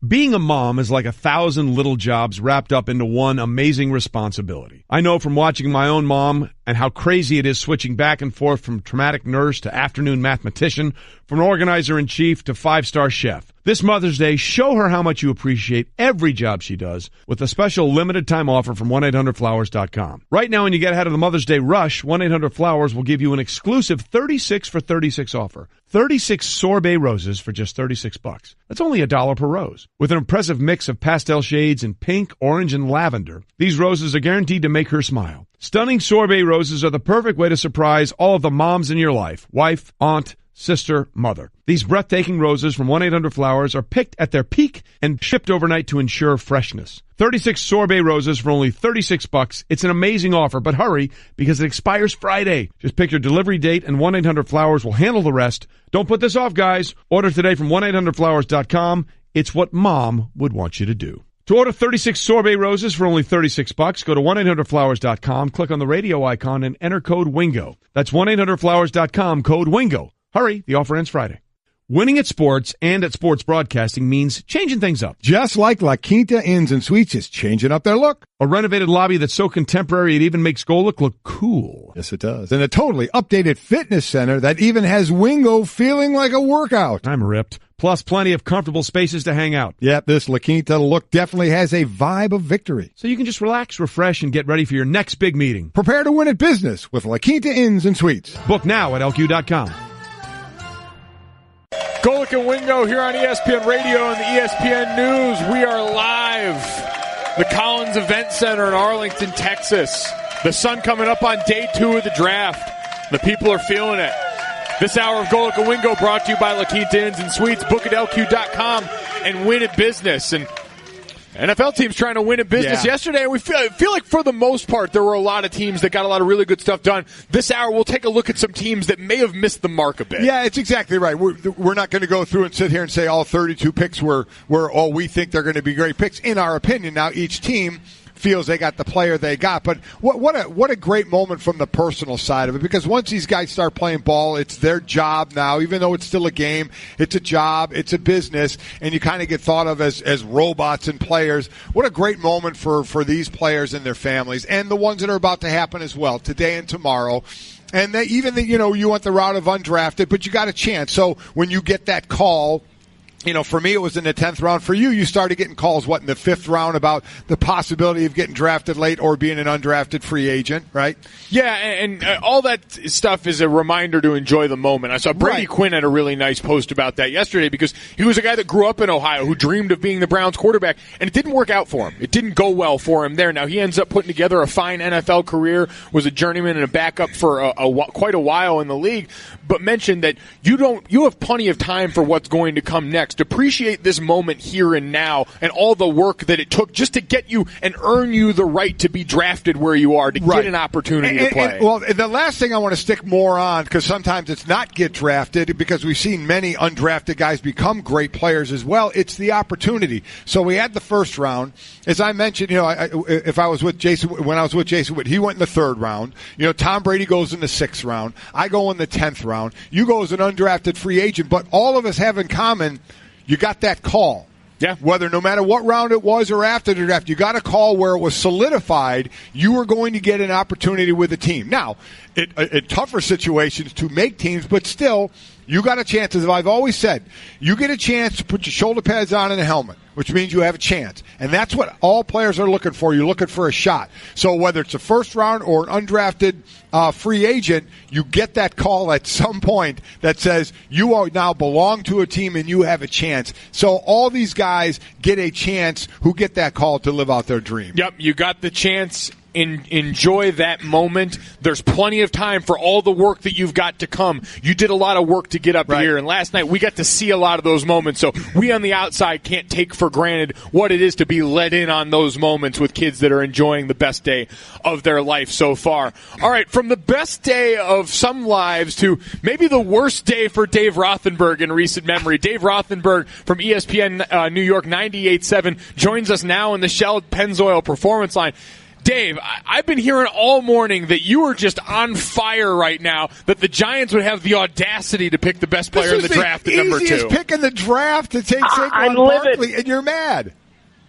Being a mom is like 1,000 little jobs wrapped up into one amazing responsibility. I know from watching my own mom and how crazy it is switching back and forth from traumatic nurse to afternoon mathematician, from organizer-in-chief to five-star chef. This Mother's Day, show her how much you appreciate every job she does with a special limited-time offer from 1-800-Flowers.com. Right now, when you get ahead of the Mother's Day rush, 1-800-Flowers will give you an exclusive 36 for 36 offer. 36 sorbet roses for just $36. That's only $1 per rose. With an impressive mix of pastel shades in pink, orange, and lavender, these roses are guaranteed to make her smile. Stunning sorbet roses are the perfect way to surprise all of the moms in your life. Wife, aunt, sister, mother. These breathtaking roses from 1-800-Flowers are picked at their peak and shipped overnight to ensure freshness. 36 sorbet roses for only $36. It's an amazing offer, but hurry because it expires Friday. Just pick your delivery date and 1-800-Flowers will handle the rest. Don't put this off, guys. Order today from 1-800-Flowers.com. It's what mom would want you to do. To order 36 sorbet roses for only $36, go to 1-800-Flowers.com, click on the radio icon, and enter code WINGO. That's 1-800-Flowers.com, code WINGO. Hurry, the offer ends Friday. Winning at sports and at sports broadcasting means changing things up. Just like La Quinta Inns and Suites is changing up their look. A renovated lobby that's so contemporary it even makes Golic look cool. Yes, it does. And a totally updated fitness center that even has Wingo feeling like a workout. I'm ripped. Plus plenty of comfortable spaces to hang out. Yep, this La Quinta look definitely has a vibe of victory. So you can just relax, refresh, and get ready for your next big meeting. Prepare to win at business with La Quinta Inns and Suites. Book now at LQ.com. Golic and Wingo here on ESPN Radio and the ESPN News. We are live. The Collins Event Center in Arlington, Texas. The sun coming up on day 2 of the draft. The people are feeling it. This hour of Golic and Wingo brought to you by La Quinta Inns and Suites. Book at LQ.com and win at business. And NFL teams trying to win at business yesterday. We feel like for the most part there were a lot of teams that got a lot of really good stuff done. This hour we'll take a look at some teams that may have missed the mark a bit. Yeah, it's exactly right. We're not going to go through and sit here and say all 32 picks were all we think they're going to be great picks. In our opinion, now each team feels they got the player they got. But what a great moment from the personal side of it, because once these guys start playing ball, it's their job now. Even though it's still a game, it's a job, it's a business, and you kind of get thought of as robots and players. What a great moment for these players and their families, and the ones that are about to happen as well, today and tomorrow. And you went the route of undrafted, but you got a chance. So when you get that call, for me, it was in the 10th round. For you, you started getting calls, in the 5th round about the possibility of getting drafted late or being an undrafted free agent, right? Yeah, and all that stuff is a reminder to enjoy the moment. I saw Brady Quinn had a really nice post about that yesterday, because he was a guy that grew up in Ohio who dreamed of being the Browns quarterback, and it didn't work out for him. It didn't go well for him there. Now, he ends up putting together a fine NFL career, was a journeyman and a backup for quite a while in the league, but mentioned that you have plenty of time for what's going to come next. Appreciate this moment here and now and all the work that it took just to get you and earn you the right to be drafted where you are, to get an opportunity to play. Well, the last thing I want to stick more on, because sometimes it's not get drafted, because we've seen many undrafted guys become great players as well. It's the opportunity. So we had the 1st round. As I mentioned, if I was with Jason, when I was with Jason Witt, he went in the 3rd round. Tom Brady goes in the 6th round. I go in the 10th round. You go as an undrafted free agent, but all of us have in common, you got that call. Yeah. Whether no matter what round it was or after the draft, you got a call where it was solidified you were going to get an opportunity with a team. Now, in tougher situations to make teams, but still, you got a chance. As I've always said, you get a chance to put your shoulder pads on and a helmet, which means you have a chance. And that's what all players are looking for. You're looking for a shot. So whether it's a 1st round or an undrafted free agent, you get that call at some point that says you are now belong to a team and you have a chance. So all these guys get a chance who get that call to live out their dream. Yep, you got the chance. Enjoy that moment. There's plenty of time for all the work that you've got to come. You did a lot of work to get up here, and last night we got to see a lot of those moments. So we on the outside can't take for granted what it is to be let in on those moments with kids that are enjoying the best day of their life so far. All right, from the best day of some lives to maybe the worst day for Dave Rothenberg in recent memory. Dave Rothenberg from ESPN New York 98.7 joins us now in the Shell Pennzoil Performance Line. Dave, I've been hearing all morning that you are just on fire right now, that the Giants would have the audacity to pick the best player in the draft at number 2. This is the easiest pick in the draft to take Saquon Barkley, and you're mad.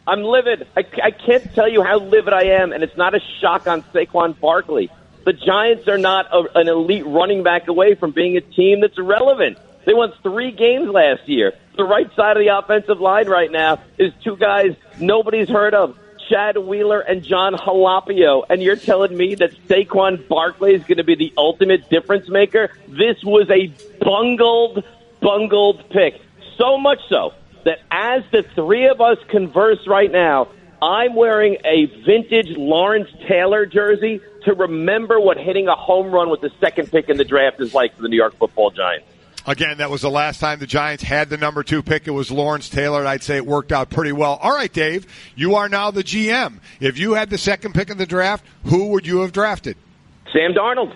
I'm livid. I can't tell you how livid I am, and it's not a shock on Saquon Barkley. The Giants are not an elite running back away from being a team that's irrelevant. They won 3 games last year. The right side of the offensive line right now is 2 guys nobody's heard of, Chad Wheeler and John Halapio. And you're telling me that Saquon Barkley is going to be the ultimate difference maker? This was a bungled pick. So much so that as the 3 of us converse right now, I'm wearing a vintage Lawrence Taylor jersey to remember what hitting a home run with the 2nd pick in the draft is like for the New York Football Giants. Again, that was the last time the Giants had the number 2 pick. It was Lawrence Taylor, and I'd say it worked out pretty well. All right, Dave, you are now the GM. If you had the 2nd pick in the draft, who would you have drafted? Sam Darnold.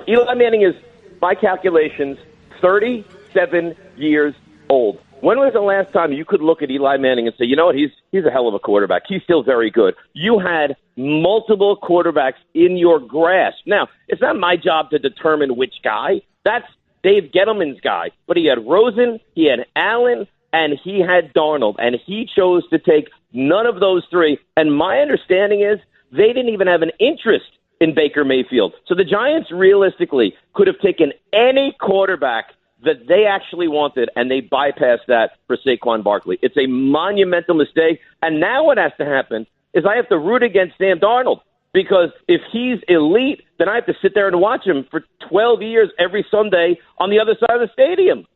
Eli Manning is, by calculations, 37 years old. When was the last time you could look at Eli Manning and say, you know what, he's a hell of a quarterback. He's still very good. You had multiple quarterbacks in your grasp. Now, it's not my job to determine which guy. That's Dave Gettleman's guy. But he had Rosen, he had Allen, and he had Darnold. And he chose to take none of those 3. And my understanding is they didn't even have an interest in Baker Mayfield. So the Giants realistically could have taken any quarterback that they actually wanted, and they bypassed that for Saquon Barkley. It's a monumental mistake, and now what has to happen is I have to root against Sam Darnold, because if he's elite, then I have to sit there and watch him for 12 years every Sunday on the other side of the stadium.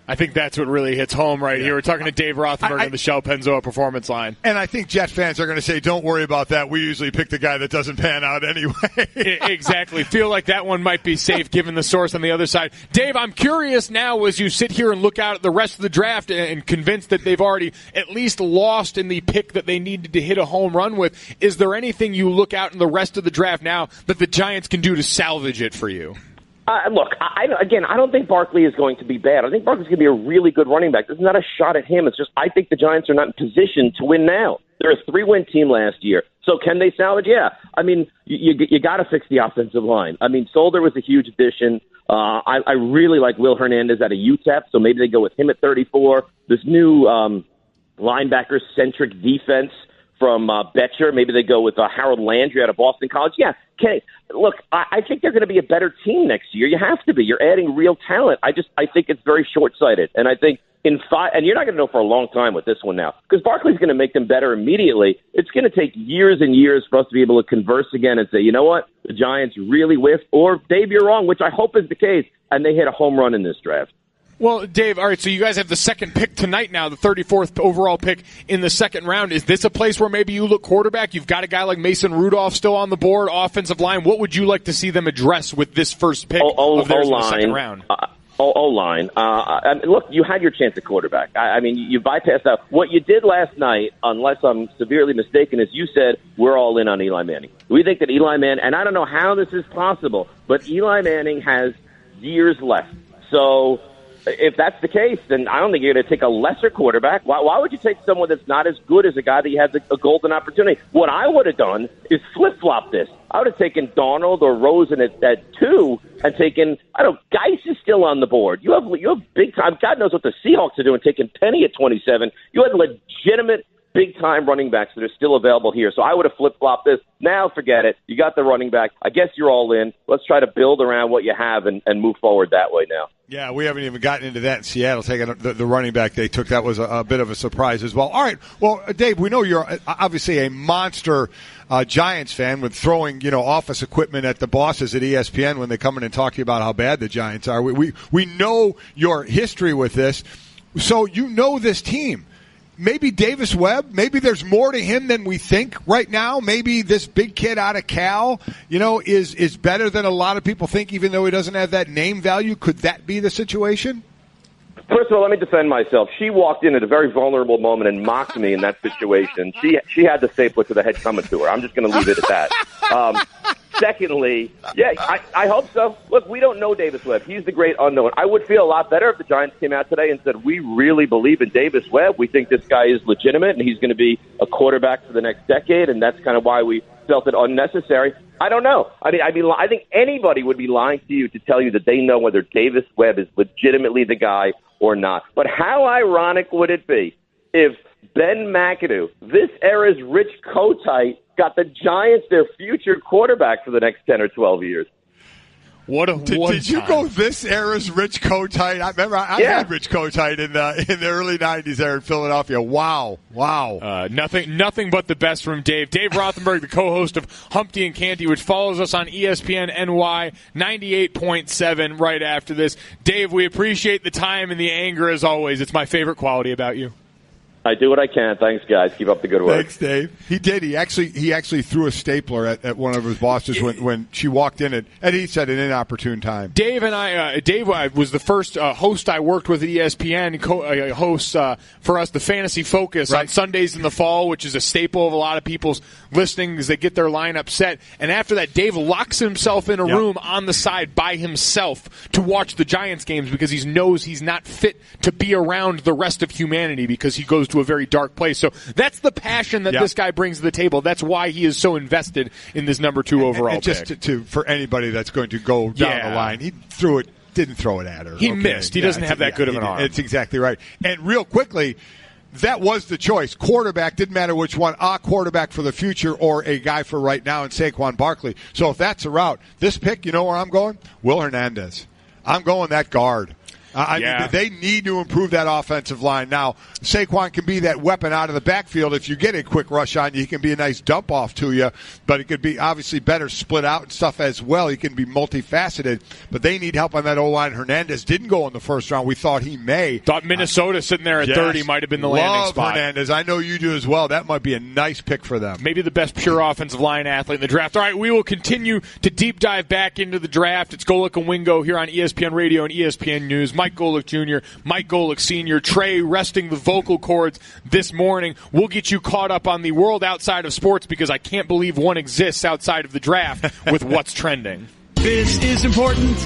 I think that's what really hits home right here. We're talking to Dave Rothenberg on the Shell Pennzoil Performance Line. And I think Jet fans are going to say, don't worry about that. We usually pick the guy that doesn't pan out anyway. Exactly. Feel like that one might be safe given the source on the other side. Dave, I'm curious now as you sit here and look out at the rest of the draft and convinced that they've already at least lost in the pick that they needed to hit a home run with. Is there anything you look out in the rest of the draft now that the Giants can do to salvage it for you? Look, I don't think Barkley is going to be bad. I think Barkley's going to be a really good running back. This is not a shot at him. It's just I think the Giants are not in position to win now. They're a 3-win team last year. So can they salvage? Yeah. I mean, you got to fix the offensive line. I mean, Solder was a huge addition. I really like Will Hernandez out of UTEP, so maybe they go with him at 34. This new linebacker-centric defense from Betcher. Maybe they go with Harold Landry out of Boston College. Yeah, okay. Look, I think they're going to be a better team next year. You have to be. You're adding real talent. I think it's very short-sighted. And I think in 5, and you're not going to know for a long time with this one now, because Barkley's going to make them better immediately. It's going to take years and years for us to be able to converse again and say, you know what, the Giants really whiffed, or Dave, you're wrong, which I hope is the case, and they hit a home run in this draft. Well, Dave, all right, so you guys have the 2nd pick tonight now, the 34th overall pick in the 2nd round. Is this a place where maybe you look quarterback? You've got a guy like Mason Rudolph still on the board, offensive line. What would you like to see them address with this first pick of theirs in the 2nd round? O-line. Look, you had your chance at quarterback. I mean, you bypassed that. What you did last night, unless I'm severely mistaken, is you said, we're all in on Eli Manning. We think that Eli Manning, and I don't know how this is possible, but Eli Manning has years left. So if that's the case, then I don't think you're going to take a lesser quarterback. Why would you take someone that's not as good as a guy that has a golden opportunity? What I would have done is flip-flop this. I would have taken Darnold or Rosen at 2 and taken, Geis is still on the board. You have big time. God knows what the Seahawks are doing, taking Penny at 27. You had legitimate big-time running backs that are still available here. So I would have flip-flopped this. Now forget it. You got the running back. I guess you're all in. Let's try to build around what you have and move forward that way now. Yeah, we haven't even gotten into that in Seattle, taking the running back they took. That was a bit of a surprise as well. All right. Well, Dave, we know you're obviously a monster Giants fan with throwing, office equipment at the bosses at ESPN when they come in and talk to you about how bad the Giants are. We know your history with this, so you know this team. Maybe Davis Webb, maybe there's more to him than we think right now. Maybe this big kid out of Cal, is better than a lot of people think, even though he doesn't have that name value. Could that be the situation? First of all, let me defend myself. She walked in at a very vulnerable moment and mocked me in that situation. She had the stapler to the head coming to her. I'm just going to leave it at that. secondly, yeah, I hope so. Look, we don't know Davis Webb. He's the great unknown. I would feel a lot better if the Giants came out today and said, we really believe in Davis Webb. We think this guy is legitimate, and he's going to be a quarterback for the next decade, and that's kind of why we felt it unnecessary. I don't know. I think anybody would be lying to you to tell you that they know whether Davis Webb is legitimately the guy or not. But how ironic would it be if Ben McAdoo, this era's Rich Kotite, got the Giants their future quarterback for the next 10 or 12 years? Did you go this era's Rich Kotite? I remember I had Rich Kotite in the early 90s there in Philadelphia. Wow. Nothing but the best from Dave. Dave Rothenberg, the co-host of Humpty and Canty, which follows us on ESPN NY 98.7 right after this. Dave, we appreciate the time and the anger as always. It's my favorite quality about you. I do what I can. Thanks, guys. Keep up the good work. Thanks, Dave. He did. He actually threw a stapler at one of his bosses when she walked in, and he said an inopportune time. Dave was the first host I worked with at ESPN, hosts for us the Fantasy Focus on Sundays in the fall, which is a staple of a lot of people's listening as they get their lineup set. And after that, Dave locks himself in a room on the side by himself to watch the Giants games because he knows he's not fit to be around the rest of humanity because he goes to a very dark place. So that's the passion that this guy brings to the table. That's why he is so invested in this number 2 overall and just pick. For anybody that's going to go down the line, he didn't throw it at her. He missed. He doesn't have that good of an arm. It's exactly right. And real quickly, that was the choice. Quarterback, didn't matter which one, a quarterback for the future or a guy for right now in Saquon Barkley. So if that's a route, this pick, you know where I'm going? Will Hernandez. I'm going that guard. I mean, they need to improve that offensive line. Now, Saquon can be that weapon out of the backfield. If you get a quick rush on you, he can be a nice dump off to you, but it could be obviously better split out and stuff as well. He can be multifaceted, but they need help on that O-line. Hernandez didn't go in the first round. We thought he may. Thought Minnesota sitting there at 30 might have been the landing spot. Hernandez. I know you do as well. That might be a nice pick for them. Maybe the best pure offensive line athlete in the draft. All right, we will continue to deep dive back into the draft. It's Golic and Wingo here on ESPN Radio and ESPN News. Mike Golic Jr., Mike Golic Sr., Trey resting the vocal cords this morning. We'll get you caught up on the world outside of sports because I can't believe one exists outside of the draft with what's trending. This is important.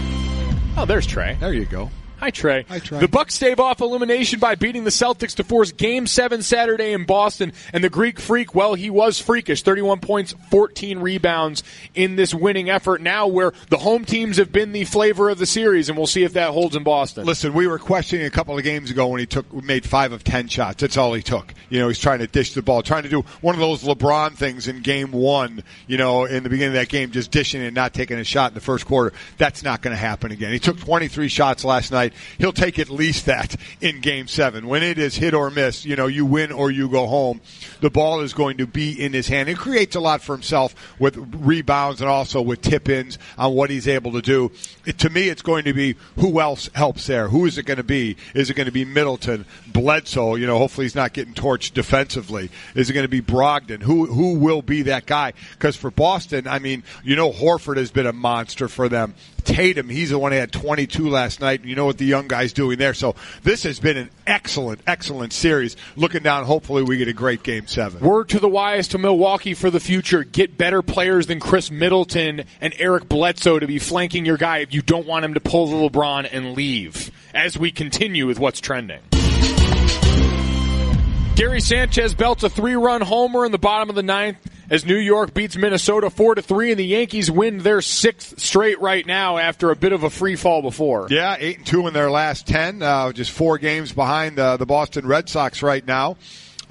Oh, there's Trey. There you go. Hi, Trey. Hi, Trey. The Bucks stave off elimination by beating the Celtics to force Game 7 Saturday in Boston. And the Greek Freak, well, he was freakish. 31 points, 14 rebounds in this winning effort now where the home teams have been the flavor of the series, and we'll see if that holds in Boston. Listen, we were questioning a couple of games ago when he made 5 of 10 shots. That's all he took. You know, he's trying to dish the ball, trying to do one of those LeBron things in Game 1, you know, in the beginning of that game, just dishing and not taking a shot in the first quarter. That's not going to happen again. He took 23 shots last night. He'll take at least that in Game 7. When it is hit or miss, you know, you win or you go home, the ball is going to be in his hand. He creates a lot for himself with rebounds and also with tip-ins on what he's able to do. To me, it's going to be who else helps there. Who is it going to be? Is it going to be Middleton, Bledsoe? You know, hopefully he's not getting torched defensively. Is it going to be Brogdon? Who will be that guy? Because for Boston, I mean, you know, Horford has been a monster for them. Tatum, he's the one who had 22 last night. You know what the young guy's doing there. So this has been an excellent, excellent series. Looking down, hopefully we get a great Game 7. Word to the wise to Milwaukee for the future. Get better players than Chris Middleton and Eric Bledsoe to be flanking your guy if you don't want him to pull the LeBron and leave. As we continue with what's trending. Gary Sanchez belts a 3-run homer in the bottom of the 9th as New York beats Minnesota 4-3, and the Yankees win their 6th straight right now after a bit of a free fall before. Yeah, 8-2 in their last 10, just 4 games behind the Boston Red Sox right now.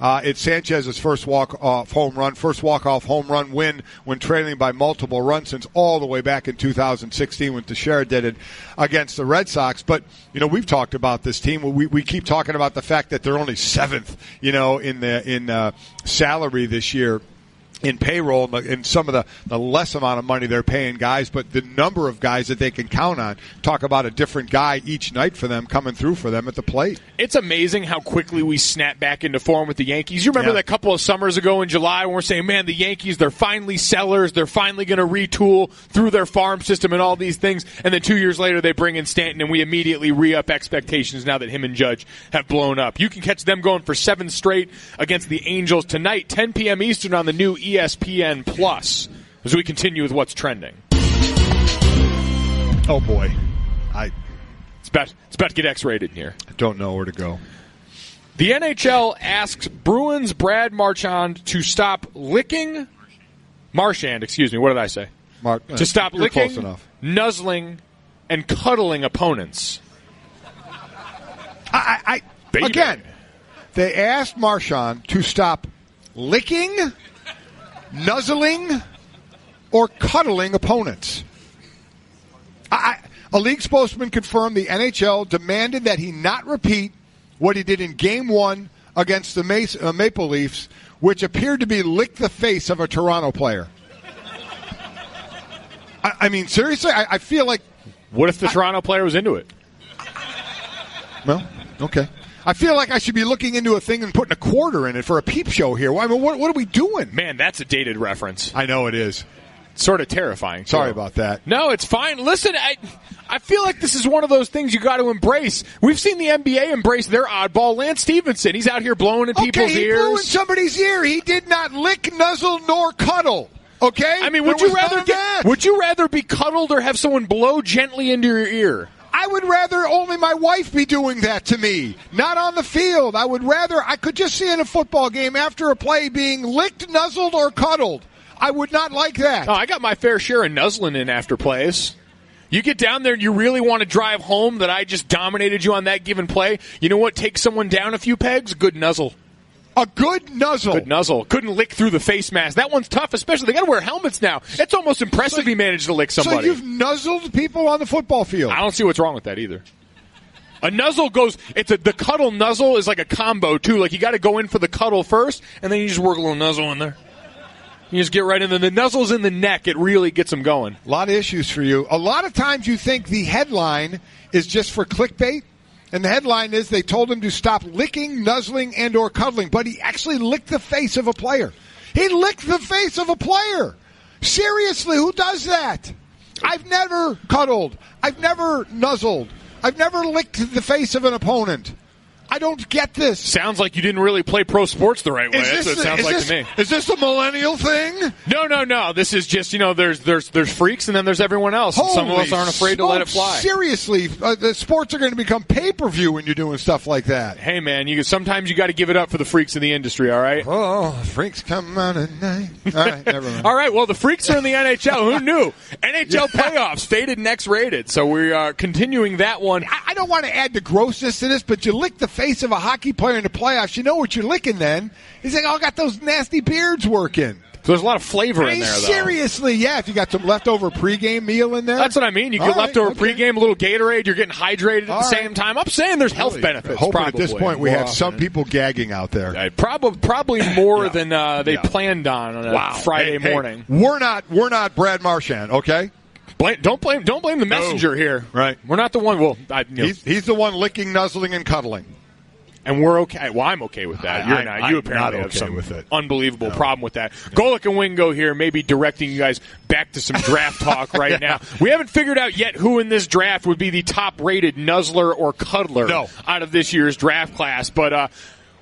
It's Sanchez's first walk-off home run win when trailing by multiple runs since all the way back in 2016 when Teixeira did it against the Red Sox. But, you know, we've talked about this team. We keep talking about the fact that they're only 7th, you know, in salary this year. In payroll and some of the less amount of money they're paying guys, but the number of guys that they can count on. Talk about a different guy each night for them coming through for them at the plate. It's amazing how quickly we snap back into form with the Yankees. You remember that couple of summers ago in July when we're saying, man, the Yankees, they're finally sellers. They're finally going to retool through their farm system and all these things. And then 2 years later, they bring in Stanton, and we immediately re-up expectations now that him and Judge have blown up. You can catch them going for 7 straight against the Angels tonight, 10 p.m. Eastern on the new ESPN+. as we continue with what's trending. Oh, boy. It's about to get X-rated in here. I don't know where to go. The NHL asks Bruins Brad Marchand to stop licking... Marchand, excuse me. What did I say? To stop licking, nuzzling, and cuddling opponents. Again, they asked Marchand to stop licking, nuzzling, or cuddling opponents. A league spokesman confirmed the NHL demanded that he not repeat what he did in Game 1 against the Maple Leafs, which appeared to be lick the face of a Toronto player. I mean, seriously, I feel like... What if the Toronto player was into it? Well, okay. I feel like I should be looking into a thing and putting a quarter in it for a peep show here. I mean, what are we doing? Man, that's a dated reference. I know it is. Sort of terrifying. Sorry about that. No, it's fine. Listen, I feel like this is one of those things you got to embrace. We've seen the NBA embrace their oddball. Lance Stevenson, he's out here blowing in people's ears. Okay, he blew in somebody's ear. He did not lick, nuzzle, nor cuddle. Okay? I mean, would you rather be cuddled or have someone blow gently into your ear? I would rather only my wife be doing that to me, not on the field. I could just see in a football game after a play being licked, nuzzled, or cuddled. I would not like that. Oh, I got my fair share of nuzzling in after plays. You get down there and you really want to drive home that I just dominated you on that given play. You know what takes someone down a few pegs? Good nuzzle. A good nuzzle. Good nuzzle. Couldn't lick through the face mask. That one's tough, especially. They got to wear helmets now. It's almost impressive he managed to lick somebody. So you've nuzzled people on the football field. I don't see what's wrong with that either. A nuzzle goes, the cuddle nuzzle is like a combo too. Like you got to go in for the cuddle first, and then you just work a little nuzzle in there. You just get right in there. The nuzzle's in the neck. It really gets them going. A lot of issues for you. A lot of times you think the headline is just for clickbait. And the headline is they told him to stop licking, nuzzling, and or cuddling. But he actually licked the face of a player. He licked the face of a player. Seriously, who does that? I've never cuddled. I've never nuzzled. I've never licked the face of an opponent. I don't get this. Sounds like you didn't really play pro sports the right way. That's what it sounds like to me. Is this a millennial thing? No. This is just, there's freaks and then there's everyone else. And some of us aren't afraid to let it fly. Seriously, the sports are going to become pay-per-view when you're doing stuff like that. Hey, man, sometimes you got to give it up for the freaks in the industry, all right? Oh, freaks come out at night. All right, never mind. All right, well, the freaks are in the NHL. Who knew? NHL playoffs, faded and X-rated. So we are continuing that one. I don't want to add the grossness to this, but you lick the face of a hockey player in the playoffs, you know what you're licking then. He's like, got those nasty beards working. So there's a lot of flavor in there, though. Seriously, yeah. If you got some leftover pregame meal in there. That's what I mean. You get leftover pregame, a little Gatorade, you're getting hydrated at the same time. I'm saying there's health benefits, Hoping probably. At this point we have some people gagging out there. Probably more than they planned on a Friday morning. We're not Brad Marchand, okay? Don't blame the messenger here. Right. We're not the one. Well, he's the one licking, nuzzling, and cuddling. And we're okay. Well, I'm okay with that. You're not. You apparently have some unbelievable problem with that. No. Golic and Wingo here, maybe directing you guys back to some draft talk right now. We haven't figured out yet who in this draft would be the top-rated nuzzler or cuddler out of this year's draft class. But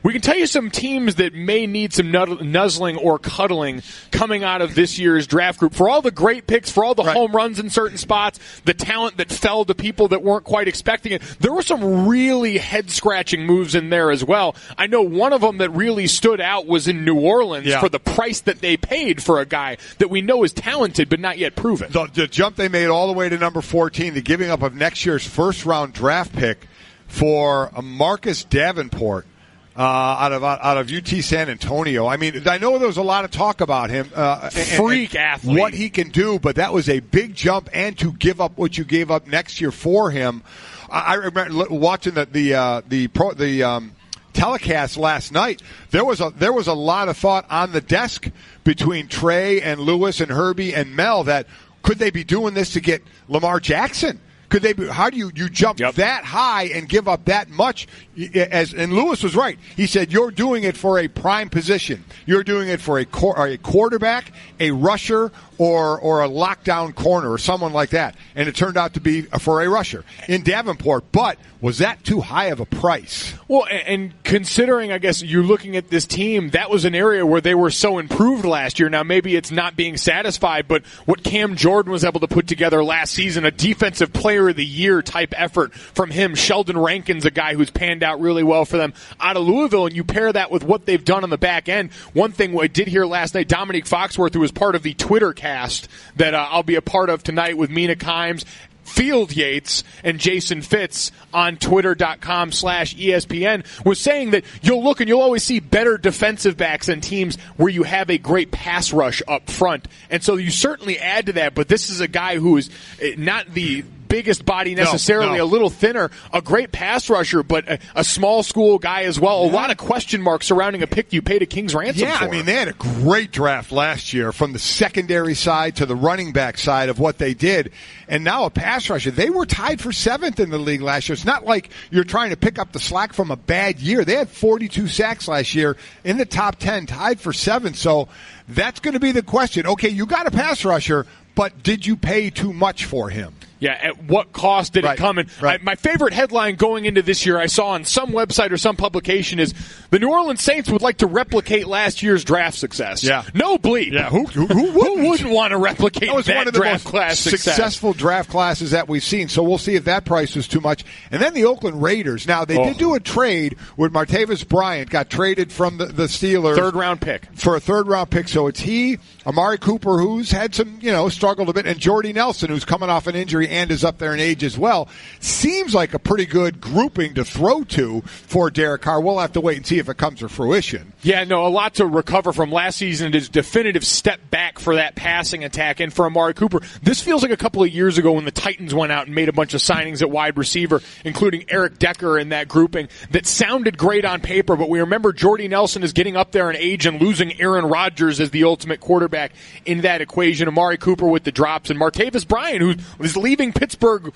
we can tell you some teams that may need some nuzzling or cuddling coming out of this year's draft group. For all the great picks, for all the home runs in certain spots, the talent that fell to people that weren't quite expecting it, there were some really head-scratching moves in there as well. I know one of them that really stood out was in New Orleans for the price that they paid for a guy that we know is talented but not yet proven. The jump they made all the way to number 14, the giving up of next year's first-round draft pick for Marcus Davenport. Out of UT San Antonio. I mean, I know there was a lot of talk about him. Freak athlete. What he can do, but that was a big jump, and to give up what you gave up next year for him. I remember watching the telecast last night. There was a lot of thought on the desk between Trey and Lewis and Herbie and Mel that could they be doing this to get Lamar Jackson? could they be? How do you jump that high and give up that much? And Lewis was right. He said you're doing it for a prime position. You're doing it for a quarterback, a rusher, or a lockdown corner or someone like that. And it turned out to be for a rusher in Davenport. But was that too high of a price? Well, and considering, I guess, you're looking at this team, that was an area where they were so improved last year. Now, maybe it's not being satisfied, but what Cam Jordan was able to put together last season, a defensive player of the year type effort from him. Sheldon Rankin's a guy who's panned out really well for them out of Louisville, and you pair that with what they've done on the back end. One thing I did hear last night, Dominique Foxworth, who was part of the Twitter cast that I'll be a part of tonight with Mina Kimes, Field Yates, and Jason Fitz on Twitter.com/ESPN, was saying that you'll look and you'll always see better defensive backs than teams where you have a great pass rush up front. And so you certainly add to that, but this is a guy who is not the biggest body necessarily, a little thinner, a great pass rusher, but a small school guy as well. A lot of question marks surrounding a pick you paid a king's ransom for. I mean, they had a great draft last year from the secondary side to the running back side of what they did. And now a pass rusher. They were tied for 7th in the league last year. It's not like you're trying to pick up the slack from a bad year. They had 42 sacks last year in the top 10, tied for 7th. So that's going to be the question. Okay, you got a pass rusher, but did you pay too much for him? Yeah, at what cost did it come? And my favorite headline going into this year I saw on some website or some publication is the New Orleans Saints would like to replicate last year's draft success. Yeah. No bleep. Yeah, who wouldn't want to replicate that was that one of the draft most class successful draft classes that we've seen. So we'll see if that price was too much. And then the Oakland Raiders. Now, they did do a trade with Martavis Bryant, got traded from the Steelers. Third-round pick. For a third-round pick. So it's he, Amari Cooper, who's had some, struggled a bit, and Jordy Nelson, who's coming off an injury and is up there in age as well. Seems like a pretty good grouping to throw to for Derek Carr. We'll have to wait and see if it comes to fruition. Yeah, no, a lot to recover from last season. It is a definitive step back for that passing attack. And for Amari Cooper, this feels like a couple of years ago when the Titans went out and made a bunch of signings at wide receiver, including Eric Decker in that grouping, that sounded great on paper, but we remember Jordy Nelson is getting up there in age and losing Aaron Rodgers as the ultimate quarterback in that equation. Amari Cooper with the drops, and Martavis Bryant, who is leaving Pittsburgh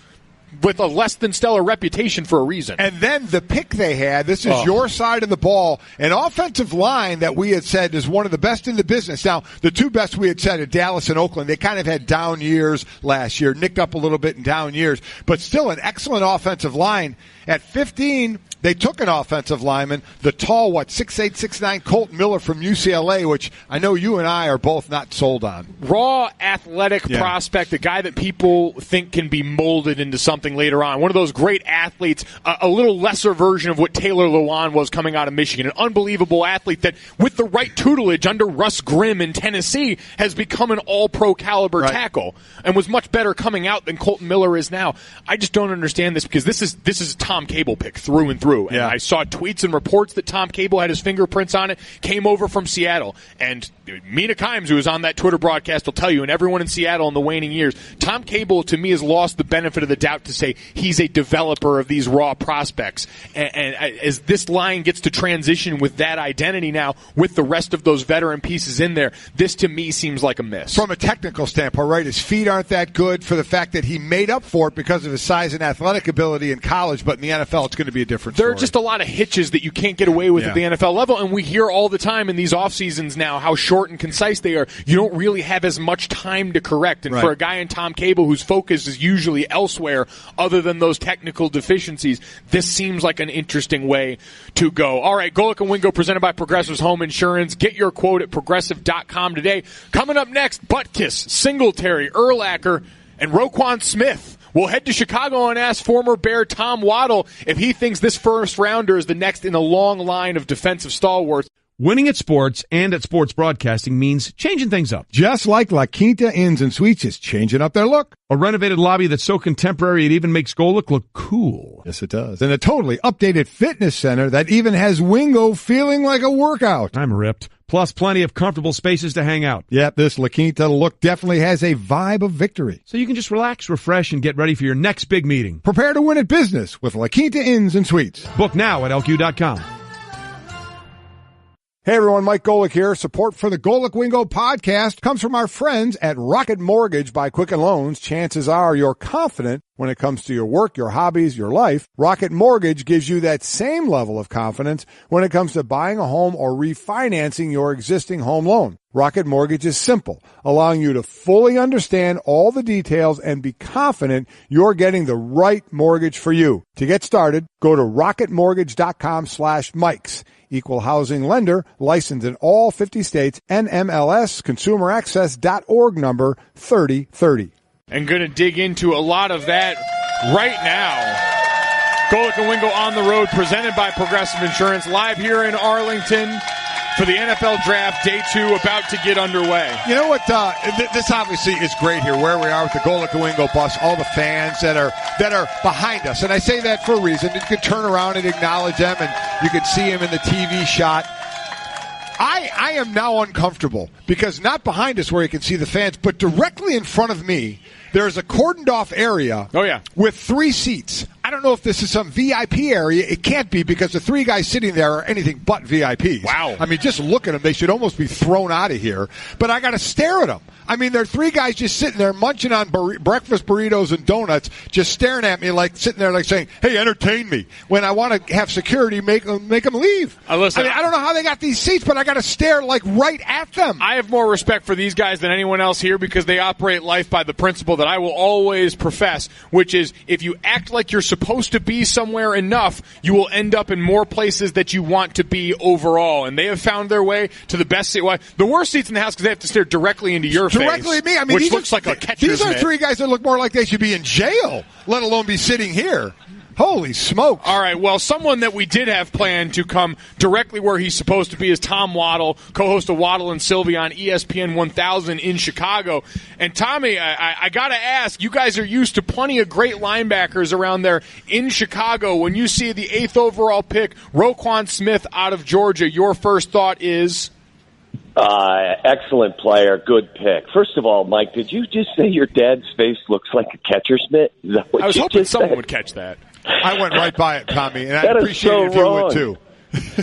with a less than stellar reputation for a reason. And then the pick they had, this is your side of the ball, an offensive line that we had said is one of the best in the business. Now, the two best we had said are Dallas and Oakland. They kind of had down years last year, nicked up a little bit in down years, but still an excellent offensive line. At 15, they took an offensive lineman, the tall, 6'8", 6'9", Colton Miller from UCLA, which I know you and I are both not sold on. Raw, athletic prospect, a guy that people think can be molded into something later on. One of those great athletes, a little lesser version of what Taylor Lewan was coming out of Michigan. An unbelievable athlete that, with the right tutelage under Russ Grimm in Tennessee, has become an all-pro caliber tackle and was much better coming out than Colton Miller is now. I just don't understand this because this is Tom Cable pick through and through. And I saw tweets and reports that Tom Cable had his fingerprints on it, came over from Seattle. And Mina Kimes, who was on that Twitter broadcast, will tell you, and everyone in Seattle in the waning years, Tom Cable, to me, has lost the benefit of the doubt to say he's a developer of these raw prospects. And as this line gets to transition with that identity now, with the rest of those veteran pieces in there, this to me seems like a miss. From a technical standpoint, right? His feet aren't that good for the fact that he made up for it because of his size and athletic ability in college, but in the NFL, it's going to be a different story. There are just a lot of hitches that you can't get away with at the NFL level, and we hear all the time in these off seasons now how short and concise they are. You don't really have as much time to correct. And for a guy in Tom Cable whose focus is usually elsewhere other than those technical deficiencies, this seems like an interesting way to go. All right, Golic and Wingo presented by Progressive's Home Insurance. Get your quote at Progressive.com today. Coming up next, Butkus, Singletary, Urlacher, and Roquan Smith. We'll head to Chicago and ask former Bear Tom Waddle if he thinks this first rounder is the next in a long line of defensive stalwarts. Winning at sports and at sports broadcasting means changing things up. Just like La Quinta Inns and Suites is changing up their look. A renovated lobby that's so contemporary it even makes Golic look cool. Yes, it does. And a totally updated fitness center that even has Wingo feeling like a workout. I'm ripped. Plus plenty of comfortable spaces to hang out. Yep, this La Quinta look definitely has a vibe of victory. So you can just relax, refresh, and get ready for your next big meeting. Prepare to win at business with La Quinta Inns and Suites. Book now at LQ.com. Hey everyone, Mike Golic here. Support for the Golic Wingo podcast comes from our friends at Rocket Mortgage by Quicken Loans. Chances are you're confident when it comes to your work, your hobbies, your life. Rocket Mortgage gives you that same level of confidence when it comes to buying a home or refinancing your existing home loan. Rocket Mortgage is simple, allowing you to fully understand all the details and be confident you're getting the right mortgage for you. To get started, go to rocketmortgage.com/Mikes. Equal housing lender, licensed in all 50 states, NMLS, consumeraccess.org number 3030. And going to dig into a lot of that right now. Golic and Wingo on the road, presented by Progressive Insurance, live here in Arlington for the NFL Draft, Day 2, about to get underway. You know what? This obviously is great here, where we are with the Golic and Wingo bus, all the fans that are behind us. And I say that for a reason. You can turn around and acknowledge them, and you can see them in the TV shot. I am now uncomfortable because not behind us where you can see the fans, but directly in front of me, there's a cordoned off area with 3 seats. I don't know if this is some VIP area. It can't be because the 3 guys sitting there are anything but VIPs. Wow. I mean, just look at them. They should almost be thrown out of here. But I got to stare at them. I mean, there are 3 guys just sitting there munching on breakfast burritos and donuts, just staring at me like sitting there like saying, hey, entertain me. When I want to have security make them leave. Listen, I mean, I don't know how they got these seats, but I got to stare like right at them. I have more respect for these guys than anyone else here because they operate life by the principle that I will always profess, which is if you act like you're supposed to be somewhere enough, you will end up in more places that you want to be overall. And they have found their way to the best seat. Well, the worst seats in the house because they have to stare directly into your face. Directly at me. I mean, which looks like a catcher's These are mitt. 3 guys that look more like they should be in jail, let alone be sitting here. Holy smokes. All right, well, someone that we did have planned to come directly where he's supposed to be is Tom Waddle, co-host of Waddle and Sylvie on ESPN 1000 in Chicago. And Tommy, I got to ask, you guys are used to plenty of great linebackers around there in Chicago. When you see the 8th overall pick, Roquan Smith out of Georgia, your first thought is? Excellent player, good pick. First of all, Mike, did you just say your dad's face looks like a catcher's mitt? I was hoping someone would catch that. I went right by it, Tommy, and I'd appreciate it if you would too.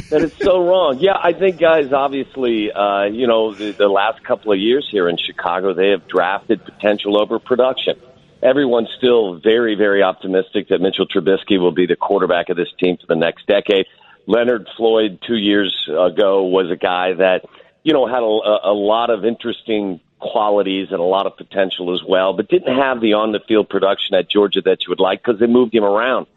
That is so wrong. Yeah, I think guys, obviously, the last couple of years here in Chicago, they have drafted potential over production. Everyone's still very, very optimistic that Mitchell Trubisky will be the quarterback of this team for the next decade. Leonard Floyd 2 years ago was a guy that, had a lot of interesting qualities and a lot of potential as well, but didn't have the on-the-field production at Georgia that you would like because they moved him around.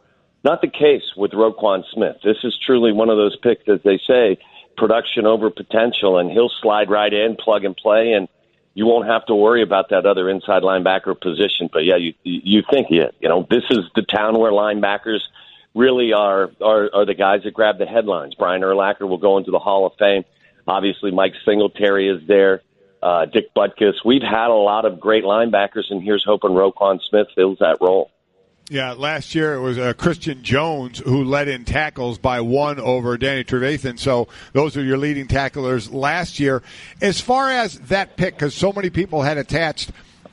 Not the case with Roquan Smith. This is truly one of those picks, as they say, production over potential, and he'll slide right in, plug and play, and you won't have to worry about that other inside linebacker position. But, yeah, you think it. This is the town where linebackers really are the guys that grab the headlines. Brian Urlacher will go into the Hall of Fame. Obviously, Mike Singletary is there. Dick Butkus. We've had a lot of great linebackers, and here's hoping Roquan Smith fills that role. Yeah, last year it was Christian Jones who led in tackles by 1 over Danny Trevathan. So those are your leading tacklers last year. As far as that pick, because so many people had attached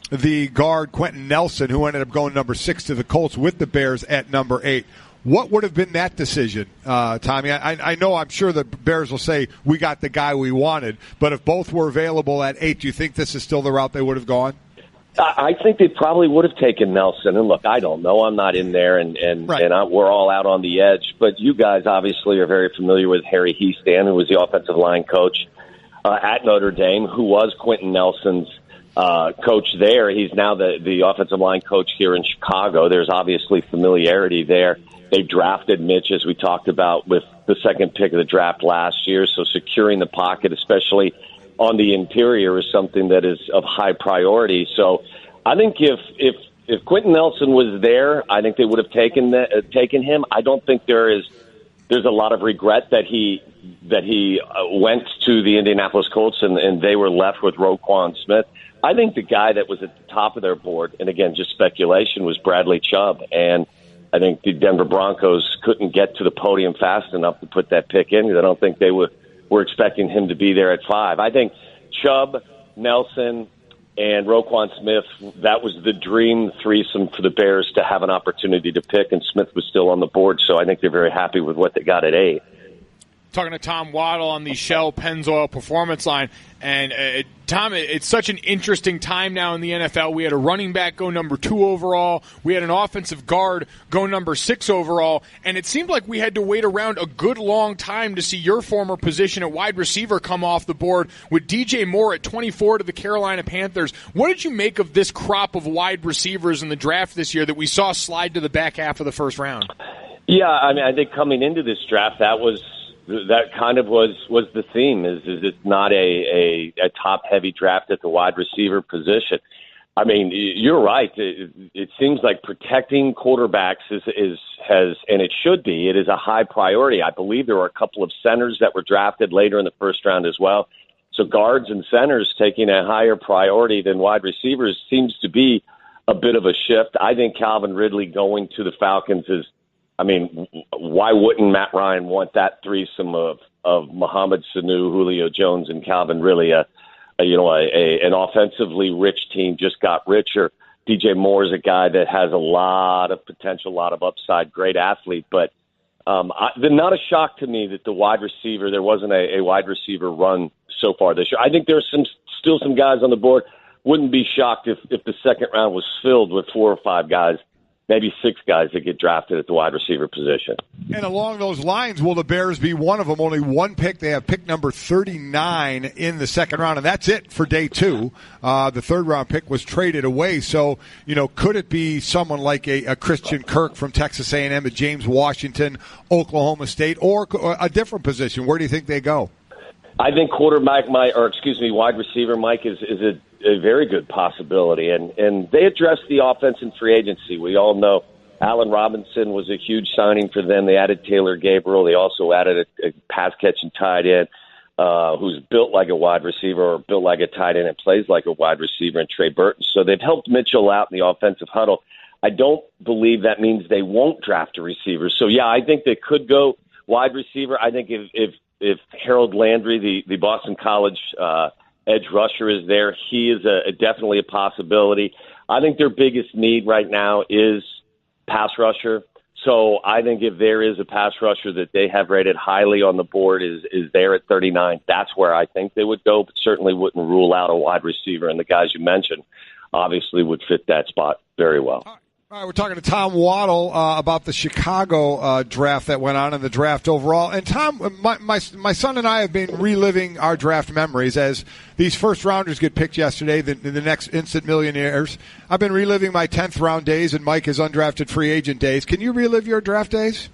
the guard Quentin Nelson, who ended up going number 6 to the Colts with the Bears at number 8. What would have been that decision, Tommy? I'm sure the Bears will say we got the guy we wanted, but if both were available at 8, do you think this is still the route they would have gone? I think they probably would have taken Nelson. And look, I don't know. I'm not in there, and we're all out on the edge. But you guys obviously are very familiar with Harry Hiestand, who was the offensive line coach at Notre Dame, who was Quentin Nelson's coach there. He's now the offensive line coach here in Chicago. There's obviously familiarity there. They drafted Mitch, as we talked about, with the second pick of the draft last year. So securing the pocket, especially on the interior, is something that is of high priority. So I think if Quentin Nelson was there, I think they would have taken him. I don't think there's a lot of regret that he went to the Indianapolis Colts and they were left with Roquan Smith. I think the guy that was at the top of their board, and again, just speculation, was Bradley Chubb. And I think the Denver Broncos couldn't get to the podium fast enough to put that pick in because I don't think they were expecting him to be there at 5. I think Chubb, Nelson, and Roquan Smith, that was the dream threesome for the Bears to have an opportunity to pick, and Smith was still on the board, so I think they're very happy with what they got at 8. talking to Tom Waddle on the Shell Pennzoil Performance line. And, Tom, it's such an interesting time now in the NFL. We had a running back go number 2 overall. We had an offensive guard go number 6 overall. And it seemed like we had to wait around a good long time to see your former position at wide receiver come off the board with DJ Moore at 24 to the Carolina Panthers. What did you make of this crop of wide receivers in the draft this year that we saw slide to the back half of the first round? Yeah, I mean, I think coming into this draft, that kind of was the theme. Is it's not a top heavy draft at the wide receiver position. I mean, you're right. It seems like protecting quarterbacks has and it should be. It is a high priority. I believe there were a couple of centers that were drafted later in the first round as well. So guards and centers taking a higher priority than wide receivers seems to be a bit of a shift. I think Calvin Ridley going to the Falcons is. I mean, why wouldn't Matt Ryan want that threesome of Mohamed Sanu, Julio Jones, and Calvin Ridley? An offensively rich team just got richer. DJ Moore is a guy that has a lot of potential, a lot of upside, great athlete. But not a shock to me that there wasn't a wide receiver run so far this year. I think there's still some guys on the board. Wouldn't be shocked if the second round was filled with 4 or 5 guys. Maybe 6 guys that get drafted at the wide receiver position. And along those lines, will the Bears be one of them? Only one pick. They have pick number 39 in the second round, and that's it for day 2. The third-round pick was traded away. So, could it be someone like a Christian Kirk from Texas A&M, a James Washington, Oklahoma State, or a different position? Where do you think they go? I think wide receiver, Mike, is a very good possibility. And they addressed the offense in free agency. We all know Allen Robinson was a huge signing for them. They added Taylor Gabriel. They also added a pass-catching tight end who's built like a wide receiver or built like a tight end and plays like a wide receiver in Trey Burton. So they've helped Mitchell out in the offensive huddle. I don't believe that means they won't draft a receiver. So, yeah, I think they could go wide receiver. I think if Harold Landry, the Boston College edge rusher, is there, he is definitely a possibility. I think their biggest need right now is pass rusher. So I think if there is a pass rusher that they have rated highly on the board is there at 39, that's where I think they would go, but certainly wouldn't rule out a wide receiver. And the guys you mentioned obviously would fit that spot very well. All right, we're talking to Tom Waddle about the Chicago draft that went on in the draft overall. And Tom, my son and I have been reliving our draft memories as these first rounders get picked yesterday, the next instant millionaires. I've been reliving my 10th round days and Mike is undrafted free agent days. Can you relive your draft days?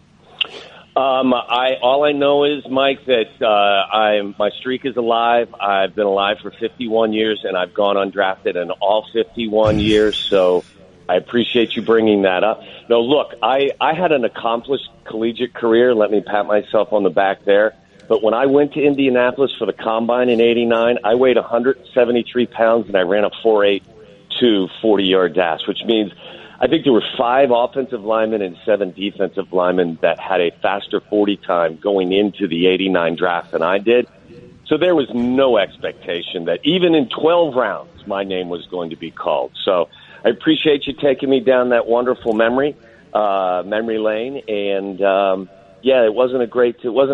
All I know is, Mike, that my streak is alive. I've been alive for 51 years and I've gone undrafted in all 51 years. So I appreciate you bringing that up. No, look, I had an accomplished collegiate career. Let me pat myself on the back there. But when I went to Indianapolis for the Combine in '89, I weighed 173 pounds and I ran a 4.82 40-yard dash, which means I think there were 5 offensive linemen and 7 defensive linemen that had a faster 40 time going into the '89 draft than I did. So there was no expectation that even in 12 rounds, my name was going to be called. So I appreciate you taking me down that wonderful memory lane, and it wasn't a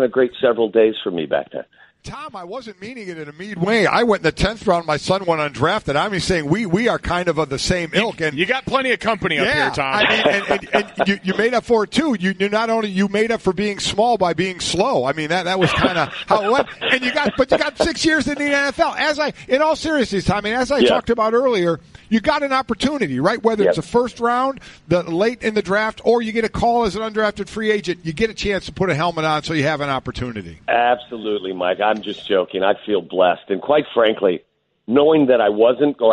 great several days for me back then. Tom, I wasn't meaning it in a mean way. I went in the 10th round. My son went undrafted. I'm just saying we are kind of the same ilk. And you got plenty of company up here, Tom. I mean, and you made up for it too. You not only you made up for being small by being slow. I mean that was kind of how it went. And you got 6 years in the NFL. In all seriousness, Tom, as I talked about earlier, you got an opportunity, right? Whether it's a first round, the late in the draft, or you get a call as an undrafted free agent, you get a chance to put a helmet on, so you have an opportunity. Absolutely, Mike. I'm just joking. I feel blessed. And quite frankly, knowing that I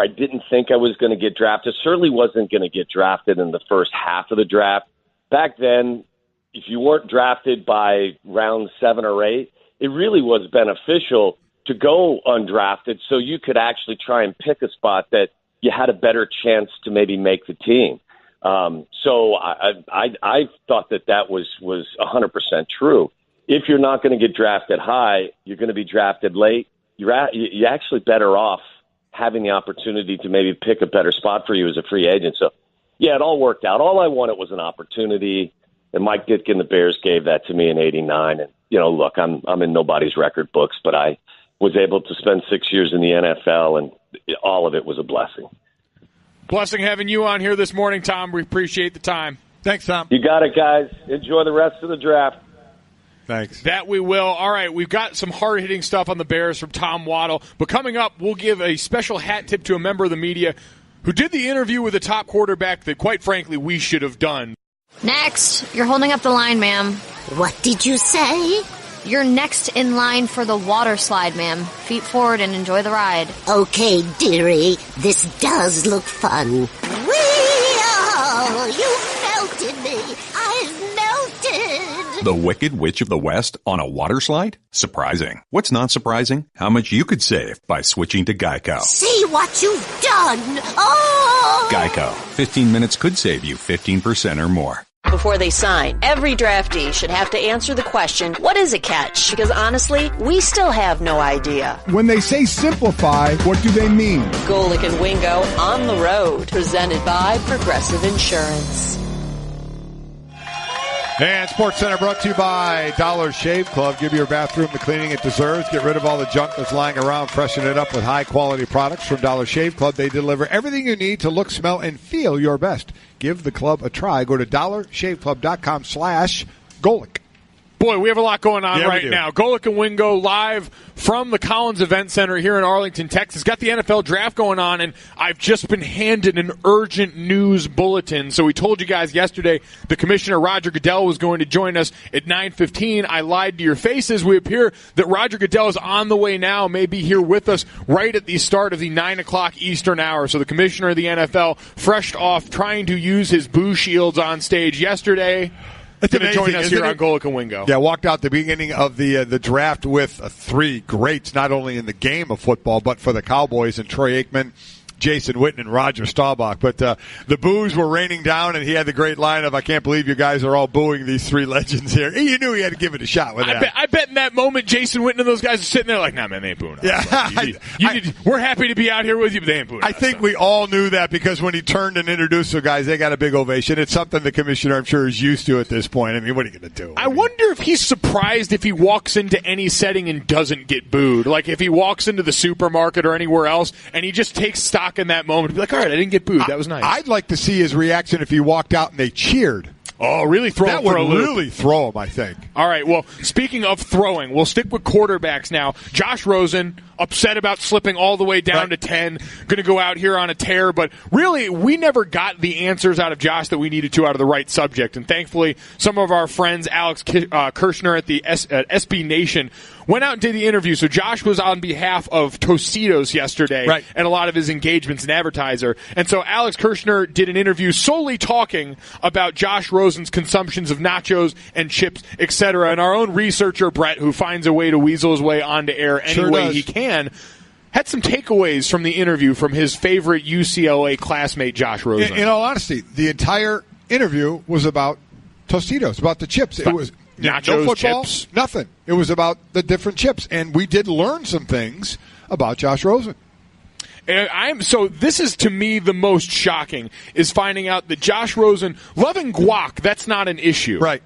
didn't think I was going to get drafted, certainly wasn't going to get drafted in the first half of the draft. Back then, if you weren't drafted by round 7 or 8, it really was beneficial to go undrafted so you could actually try and pick a spot that you had a better chance to maybe make the team. So I thought that was 100% true. If you're not going to get drafted high, you're going to be drafted late. You're actually better off having the opportunity to maybe pick a better spot for you as a free agent. So, yeah, it all worked out. All I wanted was an opportunity. And Mike Ditka and the Bears gave that to me in '89. And look, I'm in nobody's record books, but I was able to spend 6 years in the NFL, and all of it was a blessing. Blessing having you on here this morning, Tom. We appreciate the time. Thanks, Tom. You got it, guys. Enjoy the rest of the draft. Thanks. That we will. All right, we've got some hard-hitting stuff on the Bears from Tom Waddle. But coming up, we'll give a special hat tip to a member of the media who did the interview with the top quarterback that, quite frankly, we should have done. Next, you're holding up the line, ma'am. What did you say? You're next in line for the water slide, ma'am. Feet forward and enjoy the ride. Okay, dearie, this does look fun. Whee-oh, you melted me. I've melted. The Wicked Witch of the West on a water slide? Surprising. What's not surprising? How much you could save by switching to Geico. See what you've done. Oh! Geico. 15 minutes could save you 15% or more. Before they sign, every draftee should have to answer the question, what is a catch? Because honestly, we still have no idea. When they say simplify, what do they mean? Golic and Wingo on the road, presented by Progressive Insurance. And Sports Center brought to you by Dollar Shave Club. Give your bathroom the cleaning it deserves. Get rid of all the junk that's lying around. Freshen it up with high-quality products from Dollar Shave Club. They deliver everything you need to look, smell, and feel your best. Give the club a try. Go to dollarshaveclub.com/Golic. Boy, we have a lot going on right now. Golic and Wingo live from the Collins Event Center here in Arlington, Texas. Got the NFL draft going on, and I've just been handed an urgent news bulletin. So we told you guys yesterday the Commissioner Roger Goodell was going to join us at 9:15. I lied to your faces. We appear that Roger Goodell is on the way now, may be here with us right at the start of the 9 o'clock Eastern hour. So the Commissioner of the NFL, fresh off trying to use his boo shields on stage yesterday, going to join us here on Golic and Wingo. Yeah, walked out the beginning of the draft with three greats, not only in the game of football, but for the Cowboys, and Troy Aikman, Jason Witten, and Roger Staubach. But the boos were raining down, and he had the great line of, I can't believe you guys are all booing these three legends here. You knew he had to give it a shot with that. I bet in that moment, Jason Witten and those guys are sitting there like, nah, man, they ain't booing us. Yeah. We're happy to be out here with you, but they ain't booing us. I think we all knew that, because when he turned and introduced the guys, they got a big ovation. It's something the commissioner, I'm sure, is used to at this point. I mean, what are you going to do? I wonder if he's surprised if he walks into any setting and doesn't get booed. Like if he walks into the supermarket or anywhere else and he just takes stock in that moment and be like, all right, I didn't get booed. That was nice. I'd like to see his reaction if he walked out and they cheered. Oh, really throw him for a loop. That would really throw him, I think. All right, well, speaking of throwing, we'll stick with quarterbacks now. Josh Rosen, upset about slipping all the way down to 10, going to go out here on a tear. But really, we never got the answers out of Josh that we needed to out of the right subject. And thankfully, some of our friends, Alex Kirshner at the SB Nation, went out and did the interview. So Josh was on behalf of Tostitos yesterday and a lot of his engagements, an advertiser. And so Alex Kirshner did an interview solely talking about Josh Rosen's consumptions of nachos and chips, etc. And our own researcher, Brett, who finds a way to weasel his way onto air any way he can, had some takeaways from the interview from his favorite UCLA classmate, Josh Rosen. In all honesty, the entire interview was about Tostitos, about the chips. It was nachos, no football, chips, nothing. It was about the different chips, and we did learn some things about Josh Rosen. So this is, to me, the most shocking, is finding out that Josh Rosen, loving guac, that's not an issue. Right.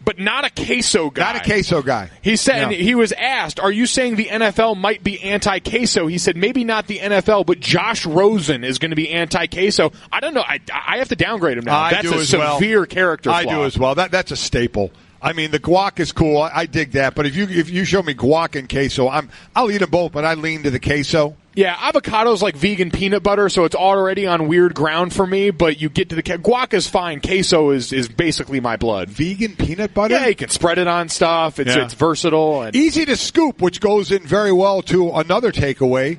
But not a queso guy. Not a queso guy. He said, he was asked, are you saying the NFL might be anti-queso? He said, maybe not the NFL, but Josh Rosen is going to be anti-queso. I don't know. I have to downgrade him now. That's a severe character flaw. I do as well. That's a staple. I mean, the guac is cool. I dig that. But if you show me guac and queso, I'll eat them both, but I lean to the queso. Yeah, avocado's like vegan peanut butter, so it's already on weird ground for me, but you get to the guac is fine. Queso is basically my blood. Vegan peanut butter? Yeah, you can spread it on stuff. It's versatile. And easy to scoop, which goes in very well to another takeaway.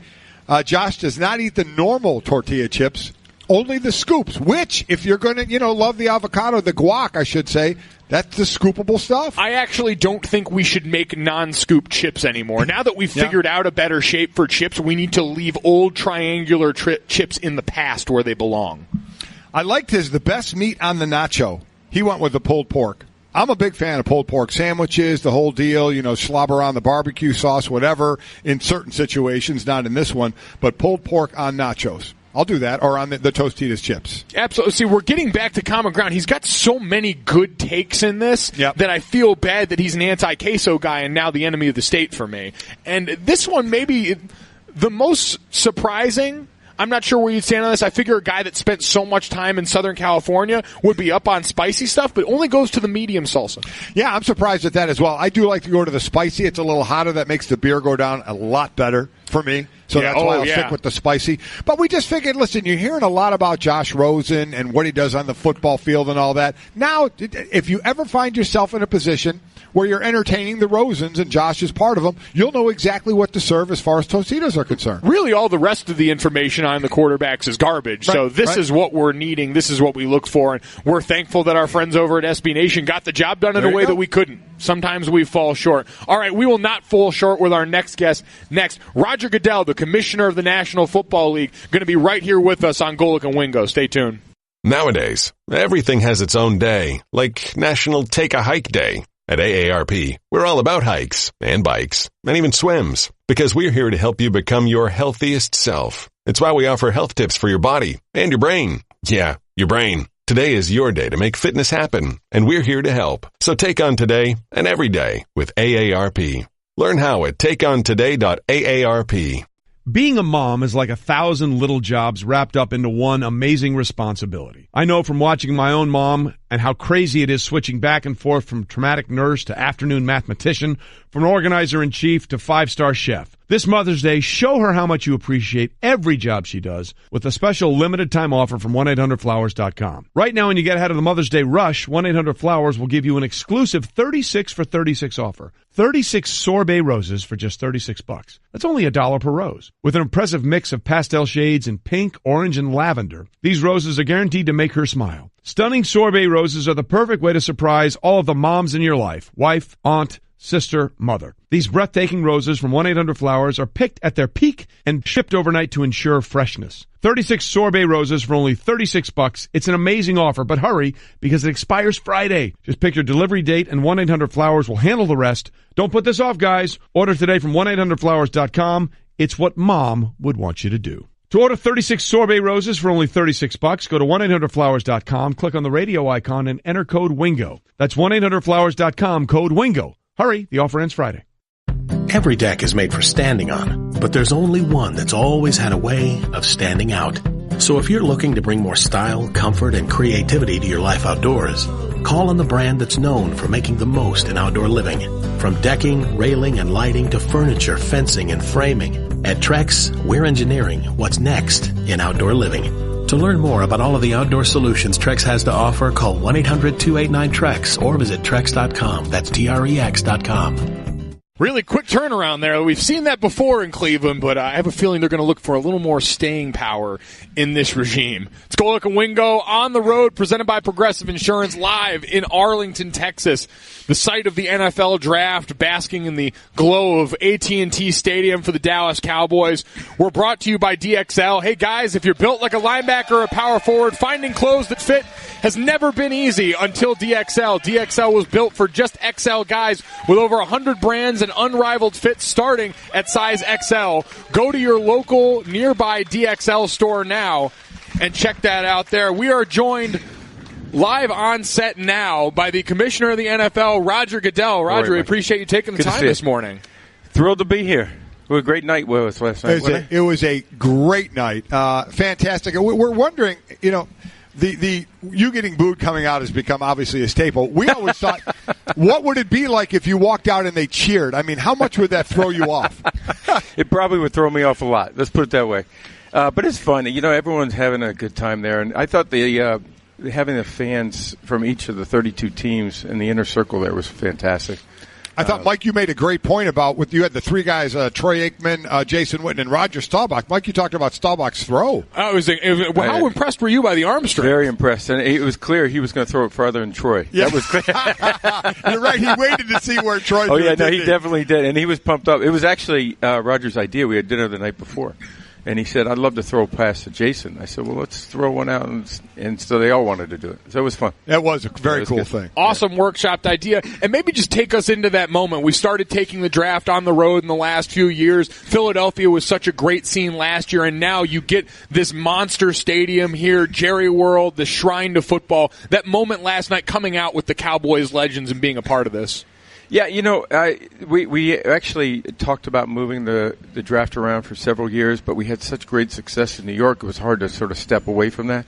Josh does not eat the normal tortilla chips, only the scoops, which, if you're going to, love the avocado, the guac, I should say, that's the scoopable stuff. I actually don't think we should make non-scoop chips anymore. Now that we've figured out a better shape for chips, we need to leave old triangular chips in the past where they belong. I liked the best meat on the nacho. He went with the pulled pork. I'm a big fan of pulled pork sandwiches, the whole deal, slobber on the barbecue sauce, whatever, in certain situations, not in this one, but pulled pork on nachos. I'll do that. Or on the Tostitos chips. Absolutely. See, we're getting back to common ground. He's got so many good takes in this that I feel bad that he's an anti-queso guy and now the enemy of the state for me. And this one maybe the most surprising. I'm not sure where you'd stand on this. I figure a guy that spent so much time in Southern California would be up on spicy stuff, but only goes to the medium salsa. Yeah, I'm surprised at that as well. I do like to go to the spicy. It's a little hotter. That makes the beer go down a lot better for me. So that's why I'll stick with the spicy. But we just figured, listen, you're hearing a lot about Josh Rosen and what he does on the football field and all that. Now, if you ever find yourself in a position where you're entertaining the Rosens and Josh is part of them, you'll know exactly what to serve as far as Tostitos are concerned. Really, all the rest of the information on the quarterbacks is garbage. Right, so this is what we're needing. This is what we look for. And we're thankful that our friends over at SB Nation got the job done in a way that we couldn't. Sometimes we fall short. All right, we will not fall short with our next guest. Next, Roger Goodell, the Commissioner of the National Football League, going to be right here with us on Golic and Wingo. Stay tuned. Nowadays, everything has its own day, like National Take a Hike Day. At AARP, we're all about hikes and bikes and even swims because we're here to help you become your healthiest self. It's why we offer health tips for your body and your brain. Yeah, your brain. Today is your day to make fitness happen, and we're here to help. So take on today and every day with AARP. Learn how at takeontoday.aarp. Being a mom is like 1,000 little jobs wrapped up into one amazing responsibility. I know from watching my own mom and how crazy it is switching back and forth from traumatic nurse to afternoon mathematician, from organizer-in-chief to five-star chef. This Mother's Day, show her how much you appreciate every job she does with a special limited-time offer from 1-800-Flowers.com. Right now, when you get ahead of the Mother's Day rush, 1-800-Flowers will give you an exclusive 36 for 36 offer. 36 sorbet roses for just $36. That's only $1 per rose. With an impressive mix of pastel shades in pink, orange, and lavender, these roses are guaranteed to make her smile. Stunning sorbet roses are the perfect way to surprise all of the moms in your life. Wife, aunt, sister, mother. These breathtaking roses from 1-800-Flowers are picked at their peak and shipped overnight to ensure freshness. 36 sorbet roses for only $36. It's an amazing offer, but hurry because it expires Friday. Just pick your delivery date and 1-800-Flowers will handle the rest. Don't put this off, guys. Order today from 1-800-Flowers.com. It's what mom would want you to do. To order 36 sorbet roses for only $36, go to 1-800-Flowers.com, click on the radio icon, and enter code WINGO. That's 1-800-Flowers.com, code WINGO. Hurry, the offer ends Friday. Every deck is made for standing on, but there's only one that's always had a way of standing out. So if you're looking to bring more style, comfort, and creativity to your life outdoors, call on the brand that's known for making the most in outdoor living. From decking, railing, and lighting to furniture, fencing, and framing, at Trex, we're engineering what's next in outdoor living. To learn more about all of the outdoor solutions Trex has to offer, call 1-800-289-TREX or visit Trex.com. That's TREX.com. Really quick turnaround there. We've seen that before in Cleveland, but I have a feeling they're going to look for a little more staying power in this regime. It's Golic and Wingo on the road, presented by Progressive Insurance, live in Arlington, Texas, the site of the NFL Draft, basking in the glow of AT&T Stadium for the Dallas Cowboys. We're brought to you by DXL. Hey, guys, if you're built like a linebacker or a power forward, finding clothes that fit has never been easy until DXL. DXL was built for just XL guys with over 100 brands and unrivaled fits starting at size XL. Go to your local nearby DXL store now and check that out there. We are joined live on set now by the Commissioner of the NFL, Roger Goodell. Roger, we appreciate you taking the time this morning. Thrilled to be here. It was a great night with us last night. It was a great night. Fantastic. We're wondering, the you getting booed coming out has become obviously a staple. We always thought, what would it be like if you walked out and they cheered? I mean, how much would that throw you off? It probably would throw me off a lot. Let's put it that way. But it's fun. Everyone's having a good time there. And I thought having the fans from each of the 32 teams in the inner circle there was fantastic. I thought, Mike, you made a great point about you had the three guys, Troy Aikman, Jason Witten, and Roger Staubach. Mike, you talked about Staubach's throw. How impressed were you by the arm strength? Very impressed. And it was clear he was going to throw it farther than Troy. Yeah. That was clear. You're right. He waited to see where Troy he definitely did. And he was pumped up. It was actually Roger's idea. We had dinner the night before. And he said, I'd love to throw a pass to Jason. I said, well, let's throw one out. And so they all wanted to do it. So it was fun. That was a very cool thing. Awesome workshopped idea. And maybe just take us into that moment. We started taking the draft on the road in the last few years. Philadelphia was such a great scene last year, and now you get this monster stadium here, Jerry World, the shrine to football. That moment last night coming out with the Cowboys legends and being a part of this. Yeah, we actually talked about moving the draft around for several years, but we had such great success in New York, it was hard to sort of step away from that.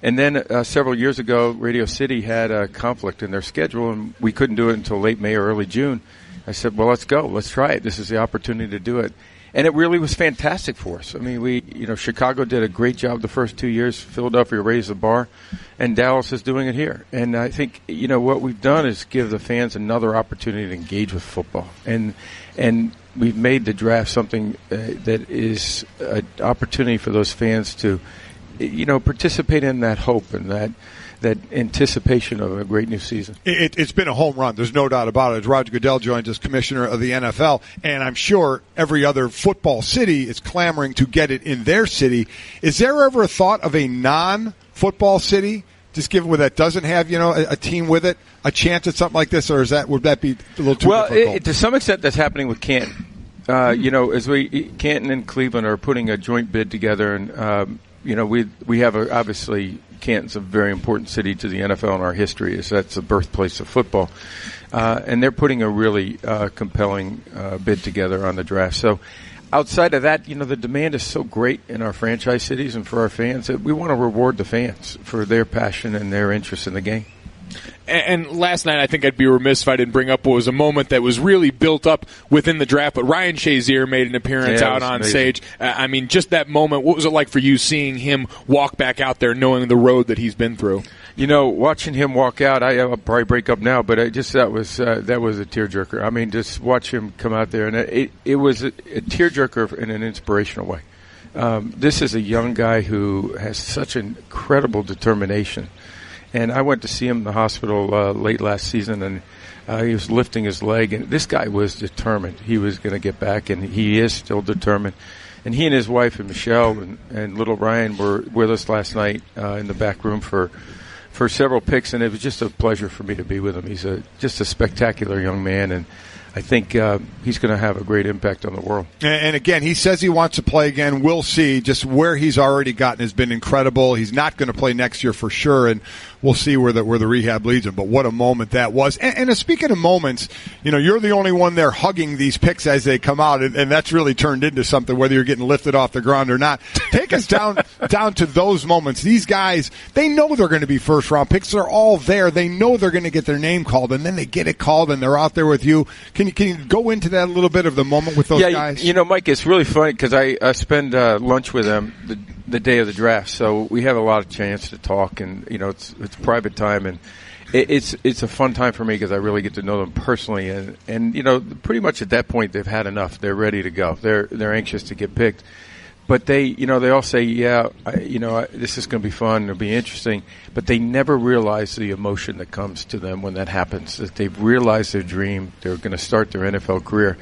And then several years ago, Radio City had a conflict in their schedule, and we couldn't do it until late May or early June. I said, well, let's go. Let's try it. This is the opportunity to do it. And it really was fantastic for us. I mean, Chicago did a great job the first 2 years. Philadelphia raised the bar, and Dallas is doing it here. And I think, what we've done is give the fans another opportunity to engage with football. And we've made the draft something that is an opportunity for those fans to, participate in that hope and that anticipation of a great new season. It's been a home run. There's no doubt about it. As Roger Goodell joins as commissioner of the NFL, and I'm sure every other football city is clamoring to get it in their city. Is there ever a thought of a non-football city, just given where that doesn't have, a team with it, a chance at something like this, or would that be a little too difficult? To some extent, that's happening with Canton. Canton and Cleveland are putting a joint bid together, and we have obviously Canton's a very important city to the NFL in our history, as that's the birthplace of football. And they're putting a really compelling bid together on the draft. So outside of that, the demand is so great in our franchise cities and for our fans that we want to reward the fans for their passion and their interest in the game. And last night, I think I'd be remiss if I didn't bring up what was a moment that was really built up within the draft. But Ryan Shazier made an appearance out on stage. Just that moment, what was it like for you seeing him walk back out there knowing the road that he's been through? Watching him walk out, I'll probably break up now, but that was a tearjerker. I mean, just watch him come out there, and it was a tearjerker in an inspirational way. This is a young guy who has such incredible determination. And I went to see him in the hospital late last season, and he was lifting his leg. And this guy was determined. He was going to get back, and he is still determined. And he and his wife and Michelle and little Ryan were with us last night in the back room for several picks, and it was just a pleasure for me to be with him. He's just a spectacular young man, and I think he's going to have a great impact on the world. And again, he says he wants to play again. We'll see. Just where he's already gotten has been incredible. He's not going to play next year for sure, and we'll see where the rehab leads him. But what a moment that was. And speaking of moments, you're the only one there hugging these picks as they come out, and that's really turned into something, whether you're getting lifted off the ground or not. Take us down to those moments. These guys, they know they're going to be first-round picks. They're all there. They know they're going to get their name called, and then they get it called, and they're out there with you. Can you go into that a little bit of the moment with those guys? Mike, it's really funny because I spend lunch with them the day of the draft, so we have a lot of chance to talk, and it's private time, and it's a fun time for me because I really get to know them personally, and pretty much at that point they've had enough. They're ready to go. They're anxious to get picked. But they all say, this is going to be fun, it'll be interesting. But they never realize the emotion that comes to them when that happens. That they've realized their dream, they're going to start their NFL career,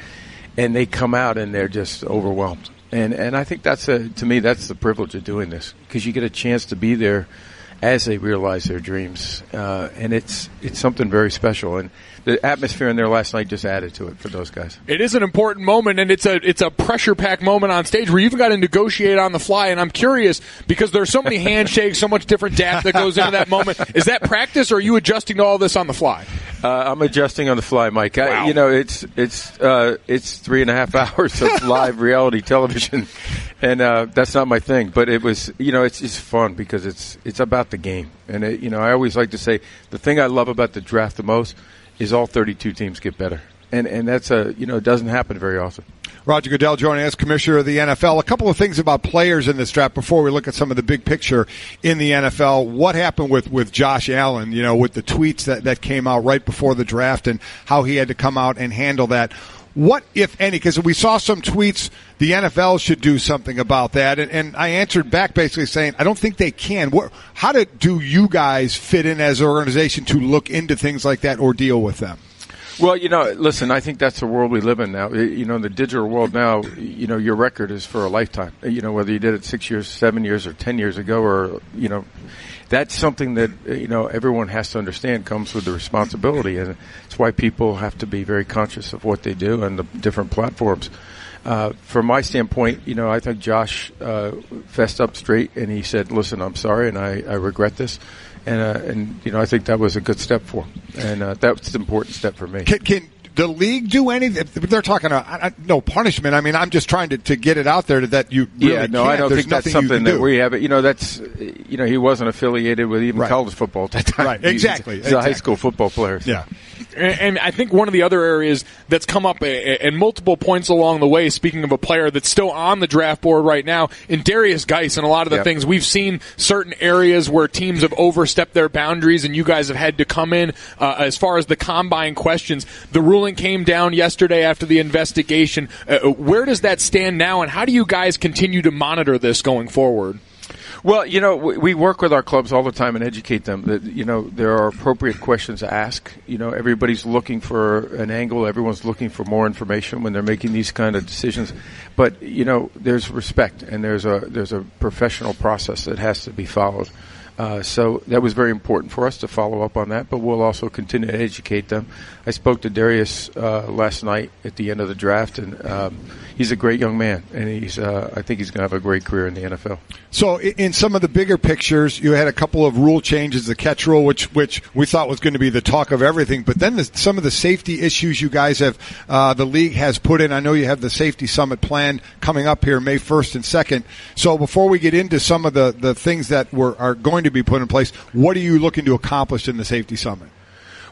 and they come out and they're just overwhelmed. And I think to me that's the privilege of doing this, because you get a chance to be there as they realize their dreams, and it's something very special. And the atmosphere in there last night just added to it for those guys. It is an important moment, and it's a pressure-packed moment on stage where you've got to negotiate on the fly. And I'm curious, because there's so many handshakes, so much different depth that goes into that moment. Is that practice, or are you adjusting to all this on the fly? I'm adjusting on the fly, Mike. Wow. It's 3.5 hours of live reality television, and that's not my thing. But it was, it's fun because it's about the game. And I always like to say the thing I love about the draft the most is all 32 teams get better. And that's it doesn't happen very often. Roger Goodell joining us, Commissioner of the NFL. A couple of things about players in this draft before we look at some of the big picture in the NFL. What happened with Josh Allen, with the tweets that came out right before the draft and how he had to come out and handle that. What, if any, because we saw some tweets, the NFL should do something about that, and I answered back basically saying, I don't think they can. How do you guys fit in as an organization to look into things like that or deal with them? Well, listen, I think that's the world we live in now. In the digital world now, your record is for a lifetime. Whether you did it 6 years, 7 years, or 10 years ago, or, that's something that, everyone has to understand comes with the responsibility. And it's why people have to be very conscious of what they do and the different platforms. From my standpoint, I think Josh fessed up straight, and he said, listen, I'm sorry, and I regret this. And I think that was a good step for him. And that's an important step for me. Can the league do anything? They're talking no punishment. I mean, I'm just trying to get it out there that you really can't. I don't think that's something that we have. That's he wasn't affiliated with even college football at that time. Right, exactly. He's a high school football player. Yeah. And I think one of the other areas that's come up at multiple points along the way, speaking of a player that's still on the draft board right now, in Darius Geis and a lot of the things, we've seen certain areas where teams have overstepped their boundaries and you guys have had to come in as far as the combine questions. The ruling came down yesterday after the investigation. Where does that stand now, and how do you guys continue to monitor this going forward? Well, we work with our clubs all the time and educate them that, there are appropriate questions to ask. Everybody's looking for an angle. Everyone's looking for more information when they're making these kind of decisions. But, there's respect and there's a professional process that has to be followed. So that was very important for us to follow up on that, but we'll also continue to educate them. I spoke to Darius last night at the end of the draft, and he's a great young man, and I think he's going to have a great career in the NFL. So in some of the bigger pictures, you had a couple of rule changes, the catch rule, which we thought was going to be the talk of everything, but then some of the safety issues you guys have, the league has put in. I know you have the safety summit planned coming up here May 1st and 2nd. So before we get into some of the things that are going to be put in place, what are you looking to accomplish in the safety summit?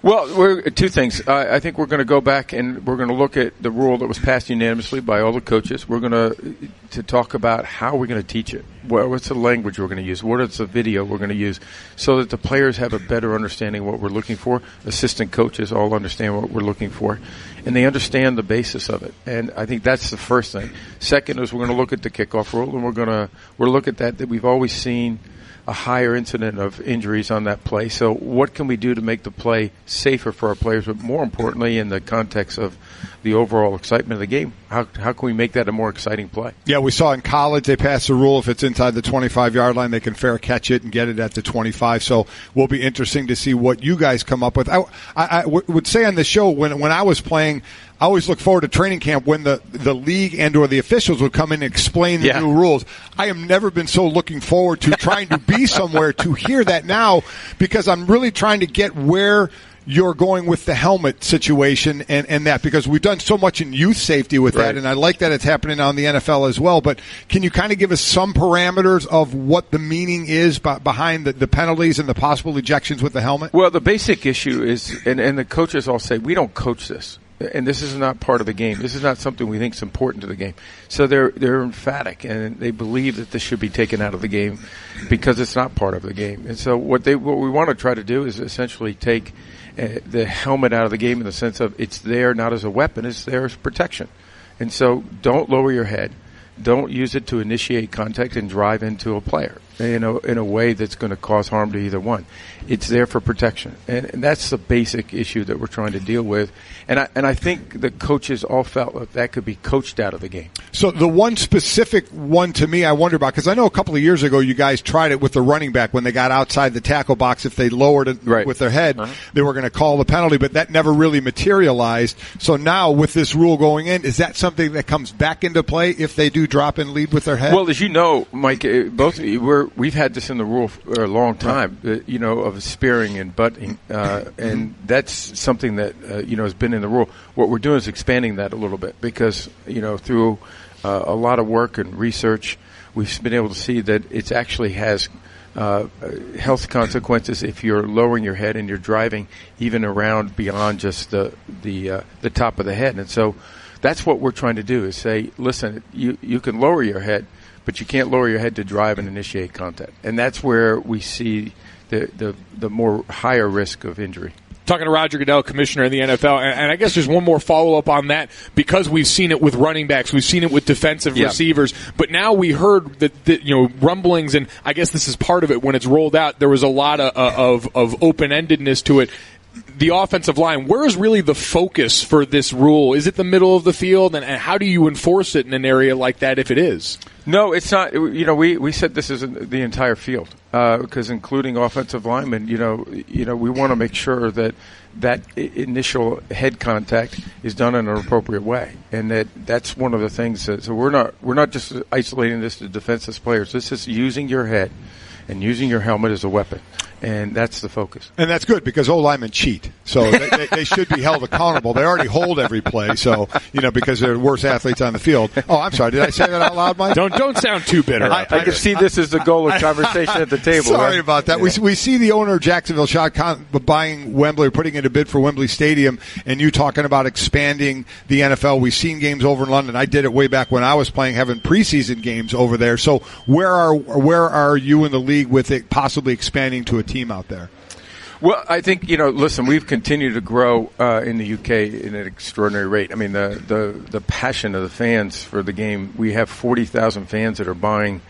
Well, two things. I think we're going to go back and we're going to look at the rule that was passed unanimously by all the coaches. We're going to talk about how we're going to teach it. What's the language we're going to use? What is the video we're going to use so that the players have a better understanding of what we're looking for. Assistant coaches all understand what we're looking for, and they understand the basis of it. And I think that's the first thing. Second is we're going to look at the kickoff rule, and we'll look at that we've always seen a higher incident of injuries on that play. So what can we do to make the play safer for our players, but more importantly in the context of the overall excitement of the game, how can we make that a more exciting play? Yeah, we saw in college they passed a rule if it's inside the 25-yard line, they can fair catch it and get it at the 25. So will be interesting to see what you guys come up with. I would say on the show when I was playing, I always look forward to training camp when the league and or the officials would come in and explain the new rules. I have never been so looking forward to trying to be somewhere to hear that now, because I'm really trying to get where you're going with the helmet situation and that, because we've done so much in youth safety with that, and I like that it's happening on the NFL as well. But can you kind of give us some parameters of what the meaning is behind the penalties and the possible ejections with the helmet? Well, the basic issue is, and the coaches all say, we don't coach this. And this is not part of the game. This is not something we think is important to the game. So they're emphatic, and they believe that this should be taken out of the game because it's not part of the game. And so what we want to try to do is essentially take the helmet out of the game in the sense of it's there not as a weapon, it's there as protection. And so don't lower your head. Don't use it to initiate contact and drive into a player in a way that's going to cause harm to either one. It's there for protection, and that's the basic issue that we're trying to deal with. And I think the coaches all felt that could be coached out of the game. So the one specific one to me I wonder about, because I know a couple of years ago you guys tried it with the running back when they got outside the tackle box. If they lowered it with their head, they were going to call the penalty, but that never really materialized. So now with this rule going in, is that something that comes back into play if they do drop and lead with their head? Well, as you know, Mike, both of you, we've had this in the rule for a long time, of spearing and butting, and that's something that has been in the rule. What we're doing is expanding that a little bit because through a lot of work and research, we've been able to see that it actually has health consequences if you're lowering your head and you're driving even around beyond just the top of the head. And so that's what we're trying to do is say, listen, you can lower your head, but you can't lower your head to drive and initiate contact. And that's where we see the more higher risk of injury. Talking to Roger Goodell, commissioner in the NFL, and I guess there's one more follow-up on that because we've seen it with running backs, we've seen it with defensive receivers, but now we heard that rumblings, and I guess this is part of it when it's rolled out. There was a lot of open-endedness to it. the offensive line, where is really the focus for this rule? Is it the middle of the field, and how do you enforce it in an area like that if it is? No, it's not. We said this is the entire field because including offensive linemen, we want to make sure that initial head contact is done in an appropriate way, and that's one of the things. So we're not just isolating this to defensive players. This is using your head and using your helmet as a weapon. And that's the focus. And that's good because O-linemen cheat. So they should be held accountable. They already hold every play, so, because they're the worst athletes on the field. Oh, I'm sorry. Did I say that out loud, Mike? Don't sound too bitter. I can see this as the goal of conversation at the table. Sorry right? about that. Yeah. We see the owner of Jacksonville, Shad Khan, buying Wembley, putting in a bid for Wembley Stadium, and you talking about expanding the NFL. We've seen games over in London. I did it way back when I was playing, having preseason games over there. So where are you in the league with it possibly expanding to a team out there? Well, I think, listen, we've continued to grow in the UK in an extraordinary rate. I mean, the passion of the fans for the game, we have 40,000 fans that are buying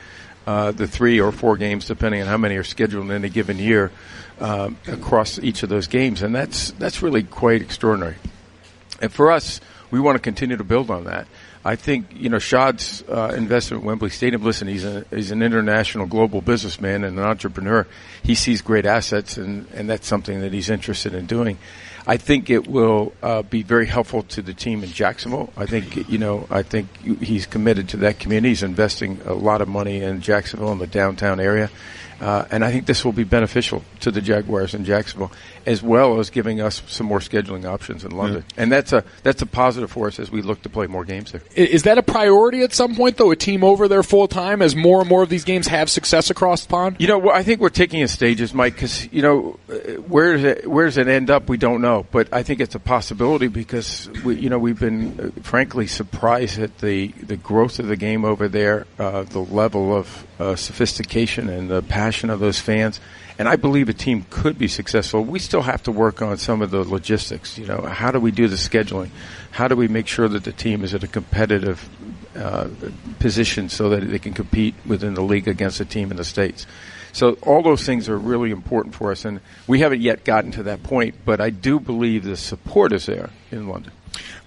the 3 or 4 games, depending on how many are scheduled in any given year, across each of those games. And that's really quite extraordinary. And for us, we want to continue to build on that. I think, Shad's investment in Wembley Stadium, listen, he's an international global businessman and an entrepreneur. He sees great assets, and that's something that he's interested in doing. I think it will be very helpful to the team in Jacksonville. I think he's committed to that community. He's investing a lot of money in Jacksonville and the downtown area. And I think this will be beneficial to the Jaguars in Jacksonville, as well as giving us some more scheduling options in London. Yeah. And that's a positive for us as we look to play more games there. Is that a priority at some point, though, a team over there full time as more and more of these games have success across the pond? I think we're taking in stages, Mike, because, where does it end up, we don't know. But I think it's a possibility because, we've been, frankly, surprised at the growth of the game over there, the level of sophistication and the passion of those fans. And I believe a team could be successful. We still have to work on some of the logistics. How do we do the scheduling? How do we make sure that the team is at a competitive position so that they can compete within the league against a team in the States? So all those things are really important for us, and we haven't yet gotten to that point, but I do believe the support is there in London.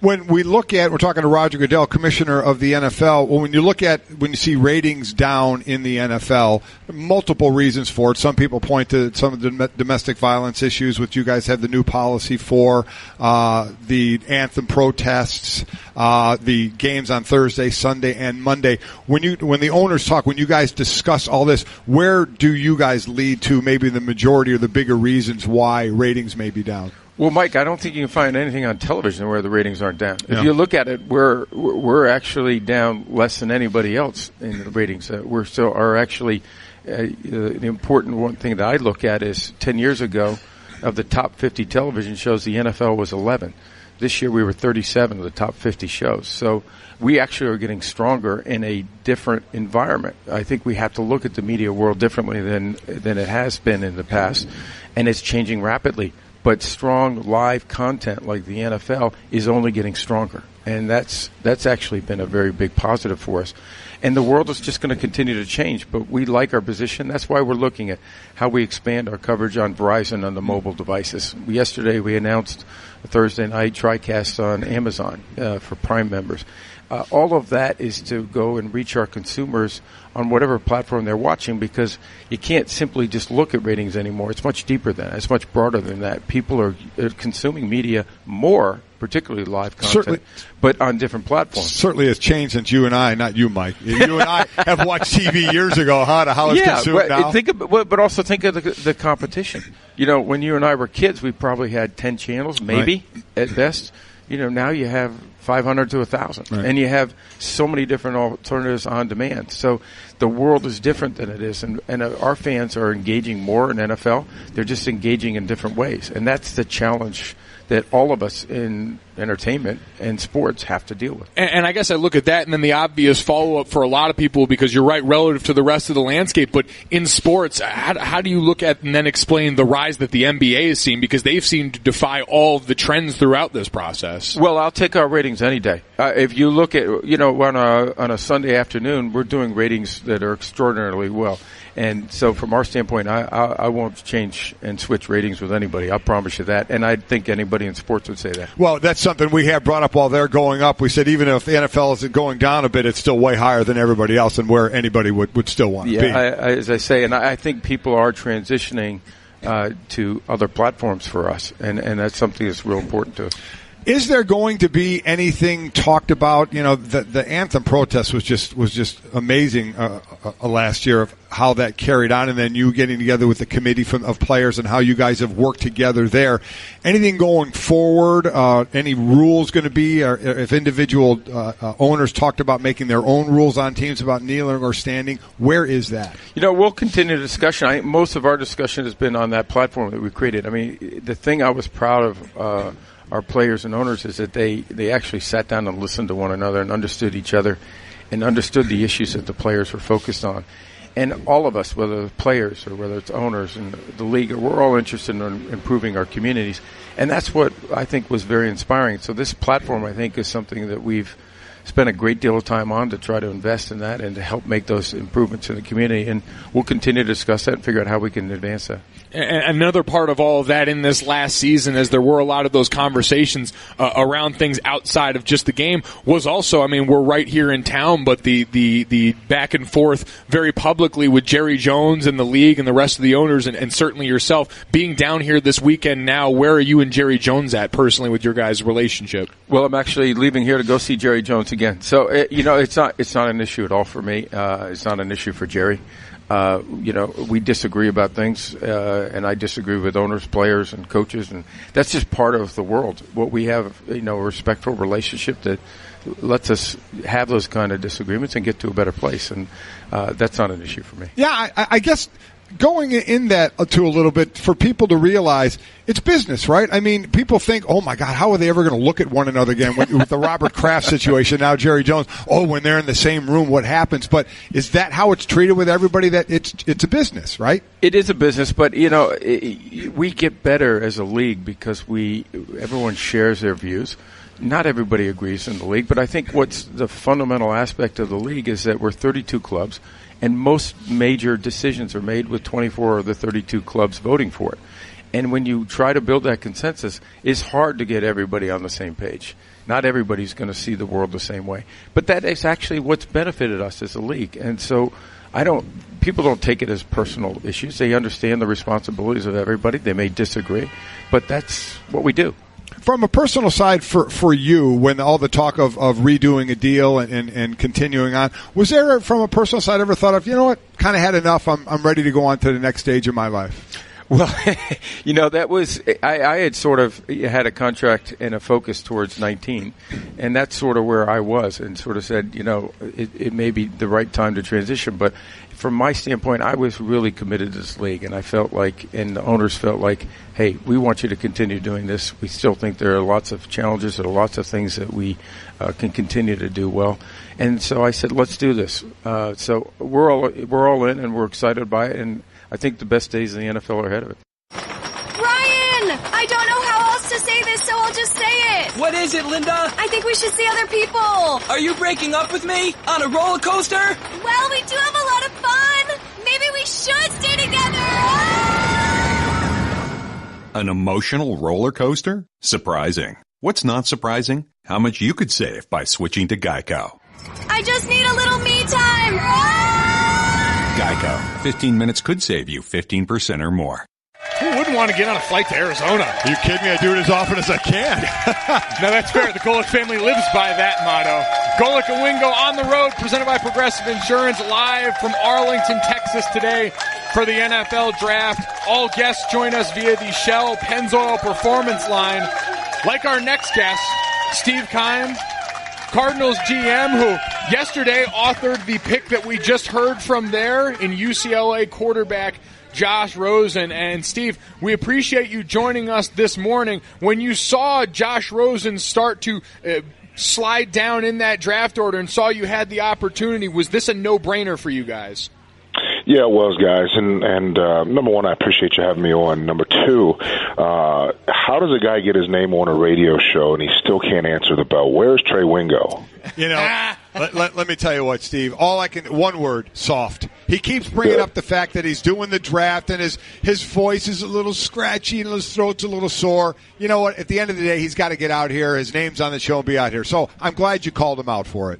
When we look at, we're talking to Roger Goodell, commissioner of the NFL. Well, when you see ratings down in the NFL, multiple reasons for it. Some people point to some of the domestic violence issues, which you guys have the new policy for, the anthem protests, the games on Thursday, Sunday, and Monday. When the owners talk, when you guys discuss all this, where do you guys lead to maybe the majority or the bigger reasons why ratings may be down? Well, Mike, I don't think you can find anything on television where the ratings aren't down. If you look at it, we're actually down less than anybody else in the ratings. We're still are actually the important one thing that I look at is 10 years ago, of the top 50 television shows, the NFL was 11. This year we were 37 of the top 50 shows. So we actually are getting stronger in a different environment. I think we have to look at the media world differently than it has been in the past, and it's changing rapidly. But strong live content like the NFL is only getting stronger. And that's actually been a very big positive for us. And the world is just going to continue to change, but we like our position. That's why we're looking at how we expand our coverage on Verizon on the mobile devices. Yesterday we announced a Thursday night TriCast on Amazon for Prime members. All of that is to go and reach our consumers on whatever platform they're watching, because you can't simply just look at ratings anymore. It's much deeper than that. It's much broader than that. People are consuming media more, particularly live content, but on different platforms. Certainly has changed since you and I, not you, Mike. You and I have watched TV years ago, to how it's consumed now. But also think of the competition. When you and I were kids, we probably had 10 channels, maybe, at best. Now you have 500 to 1,000, and you have so many different alternatives on demand. So the world is different than it is, and our fans are engaging more in NFL. They're just engaging in different ways, and that's the challenge that all of us in entertainment and sports have to deal with. And I guess I look at that, and then the obvious follow-up for a lot of people, because you're right, relative to the rest of the landscape, but in sports, how do you look at and then explain the rise that the NBA has seen, because they've seemed to defy all of the trends throughout this process? Well, I'll take our ratings any day. If you look at, on a Sunday afternoon, we're doing ratings that are extraordinarily well. And so from our standpoint, I won't change and switch ratings with anybody. I'll promise you that. And I think anybody in sports would say that. Well, that's something we have brought up while they're going up. We said even if the NFL is going down a bit, it's still way higher than everybody else and where anybody would still want to be. As I say, and I think people are transitioning to other platforms for us. And that's something that's real important to us. Is there going to be anything talked about? The anthem protest was just amazing last year of how that carried on, and then you getting together with the committee of players and how you guys have worked together there. Anything going forward? Any rules going to be? Or if individual owners talked about making their own rules on teams about kneeling or standing, where is that? We'll continue the discussion. Most of our discussion has been on that platform that we created. I mean, the thing I was proud of. Our players and owners is that they actually sat down and listened to one another and understood each other and understood the issues that the players were focused on. And all of us, whether it's players or whether it's owners and the league, we're all interested in improving our communities. And that's what I think was very inspiring. So this platform, I think, is something that we've spent a great deal of time on to try to invest in that and to help make those improvements in the community. And we'll continue to discuss that and figure out how we can advance that. And another part of all of that in this last season, as there were a lot of those conversations around things outside of just the game, was also, we're right here in town, but the back and forth very publicly with Jerry Jones and the league and the rest of the owners and certainly yourself being down here this weekend now. Where are you and Jerry Jones at personally with your guys' relationship? Well, I'm actually leaving here to go see Jerry Jones again. So, it's not an issue at all for me. It's not an issue for Jerry. We disagree about things, and I disagree with owners, players, and coaches, and that's just part of the world. What we have, a respectful relationship that lets us have those kind of disagreements and get to a better place, and that's not an issue for me. Yeah, I guess going in that to a little bit for people to realize it's business, right? I mean, people think, oh my God, how are they ever going to look at one another again with the Robert Kraft situation, now Jerry Jones, when they're in the same room, what happens? But is that how it's treated with everybody, that it's a business, right? It is a business, but we get better as a league because everyone shares their views. Not everybody agrees in the league, but I think what's the fundamental aspect of the league is that we're 32 clubs, and most major decisions are made with 24 of the 32 clubs voting for it. And when you try to build that consensus, it's hard to get everybody on the same page. Not everybody's going to see the world the same way. But that is actually what's benefited us as a league. And so people don't take it as personal issues. They understand the responsibilities of everybody. They may disagree, but that's what we do. From a personal side for you, when all the talk of redoing a deal and continuing on, was there from a personal side ever thought of, kind of had enough, I'm ready to go on to the next stage of my life? Well, that was, I had sort of had a contract and a focus towards 19, and that's sort of where I was, and sort of said, it may be the right time to transition, but from my standpoint, I was really committed to this league, and I felt like, and the owners felt like, hey, we want you to continue doing this. We still think there are lots of challenges, there are lots of things that we can continue to do well, and so I said, let's do this. So we're all in, and we're excited by it, and I think the best days in the NFL are ahead of it. Ryan! I don't know how else to say this, so I'll just say it. What is it, Linda? I think we should see other people. Are you breaking up with me? On a roller coaster? Well, we do have a lot of fun. Maybe we should stay together. An emotional roller coaster? Surprising. What's not surprising? How much you could save by switching to Geico. I just need a little me time. Geico. 15 minutes could save you 15% or more. Who wouldn't want to get on a flight to Arizona? Are you kidding me? I do it as often as I can. No, that's fair. The Golic family lives by that motto. Golic and Wingo on the road, presented by Progressive Insurance, live from Arlington, Texas today for the NFL Draft. All guests join us via the Shell Pennzoil Performance Line. Like our next guest, Steve Keim, Cardinals GM, who yesterday authored the pick that we just heard from there in UCLA quarterback Josh Rosen. And, Steve, we appreciate you joining us this morning. When you saw Josh Rosen start to slide down in that draft order and saw you had the opportunity, was this a no-brainer for you guys? Yeah, it was, guys. And number one, I appreciate you having me on. Number two, how does a guy get his name on a radio show and he still can't answer the bell? Where's Trey Wingo? You know, let me tell you what, Steve. One word, soft. He keeps bringing up the fact that he's doing the draft and his voice is a little scratchy and his throat's a little sore. You know what? At the end of the day, he's got to get out here. His name's on the show and be out here. So I'm glad you called him out for it.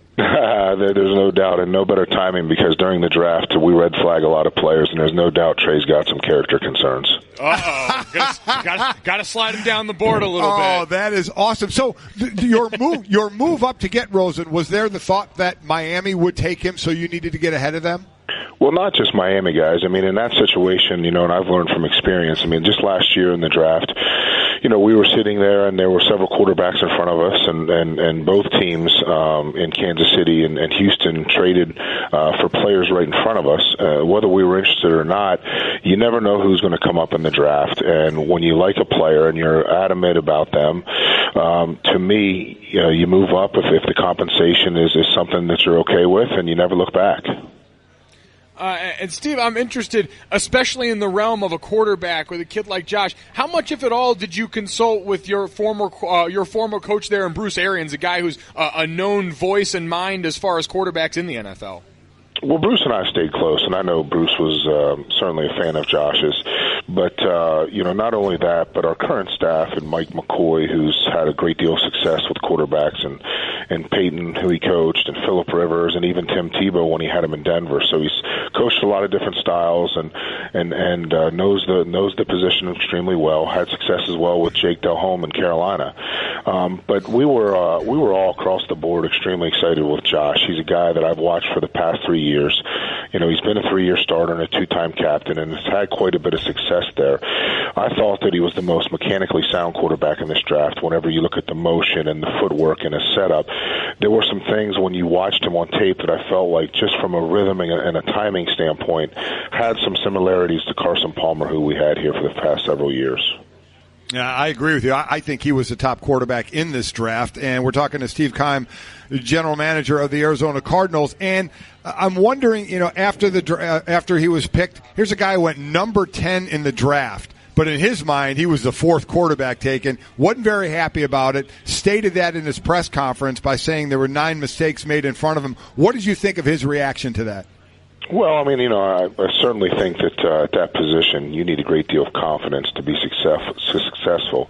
There's no doubt, and no better timing because during the draft we red flag a lot of players, and there's no doubt Trey's got some character concerns. Got to slide him down the board a little bit. Oh, that is awesome. So your move up to get Rosen, was there the thought that Miami would take him, so you needed to get ahead of them? Well, not just Miami, guys. I mean, in that situation, and I've learned from experience. I mean, just last year in the draft, we were sitting there and there were several quarterbacks in front of us, and both teams in Kansas City and Houston traded for players right in front of us. Whether we were interested or not, you never know who's going to come up in the draft. And when you like a player and you're adamant about them, to me, you move up if the compensation is something that you're okay with, and you never look back. And Steve, I'm interested, especially in the realm of a quarterback with a kid like Josh. How much, if at all, did you consult with your former coach there, and Bruce Arians, a guy who's a known voice and mind as far as quarterbacks in the NFL? Well, Bruce and I stayed close, and I know Bruce was certainly a fan of Josh's. But, not only that, but our current staff and Mike McCoy, who's had a great deal of success with quarterbacks, and Peyton, who he coached, and Phillip Rivers, and even Tim Tebow when he had him in Denver. So he's coached a lot of different styles and knows the position extremely well, had success as well with Jake Delhomme in Carolina. But we were all across the board extremely excited with Josh. He's a guy that I've watched for the past 3 years. He's been a 3-year starter and a 2-time captain, and has had quite a bit of success there. I thought that he was the most mechanically sound quarterback in this draft. Whenever you look at the motion and the footwork and his setup, there were some things when you watched him on tape that I felt like, just from a rhythm and a timing standpoint, had some similarities to Carson Palmer, who we had here for the past several years. Yeah, I agree with you. I think he was the top quarterback in this draft. And we're talking to Steve Keim, general manager of the Arizona Cardinals. And I'm wondering, after he was picked, here's a guy who went number 10 in the draft. But in his mind, he was the fourth quarterback taken. Wasn't very happy about it. Stated that in his press conference by saying there were 9 mistakes made in front of him. What did you think of his reaction to that? Well, I mean, I certainly think that at that position you need a great deal of confidence to be successful.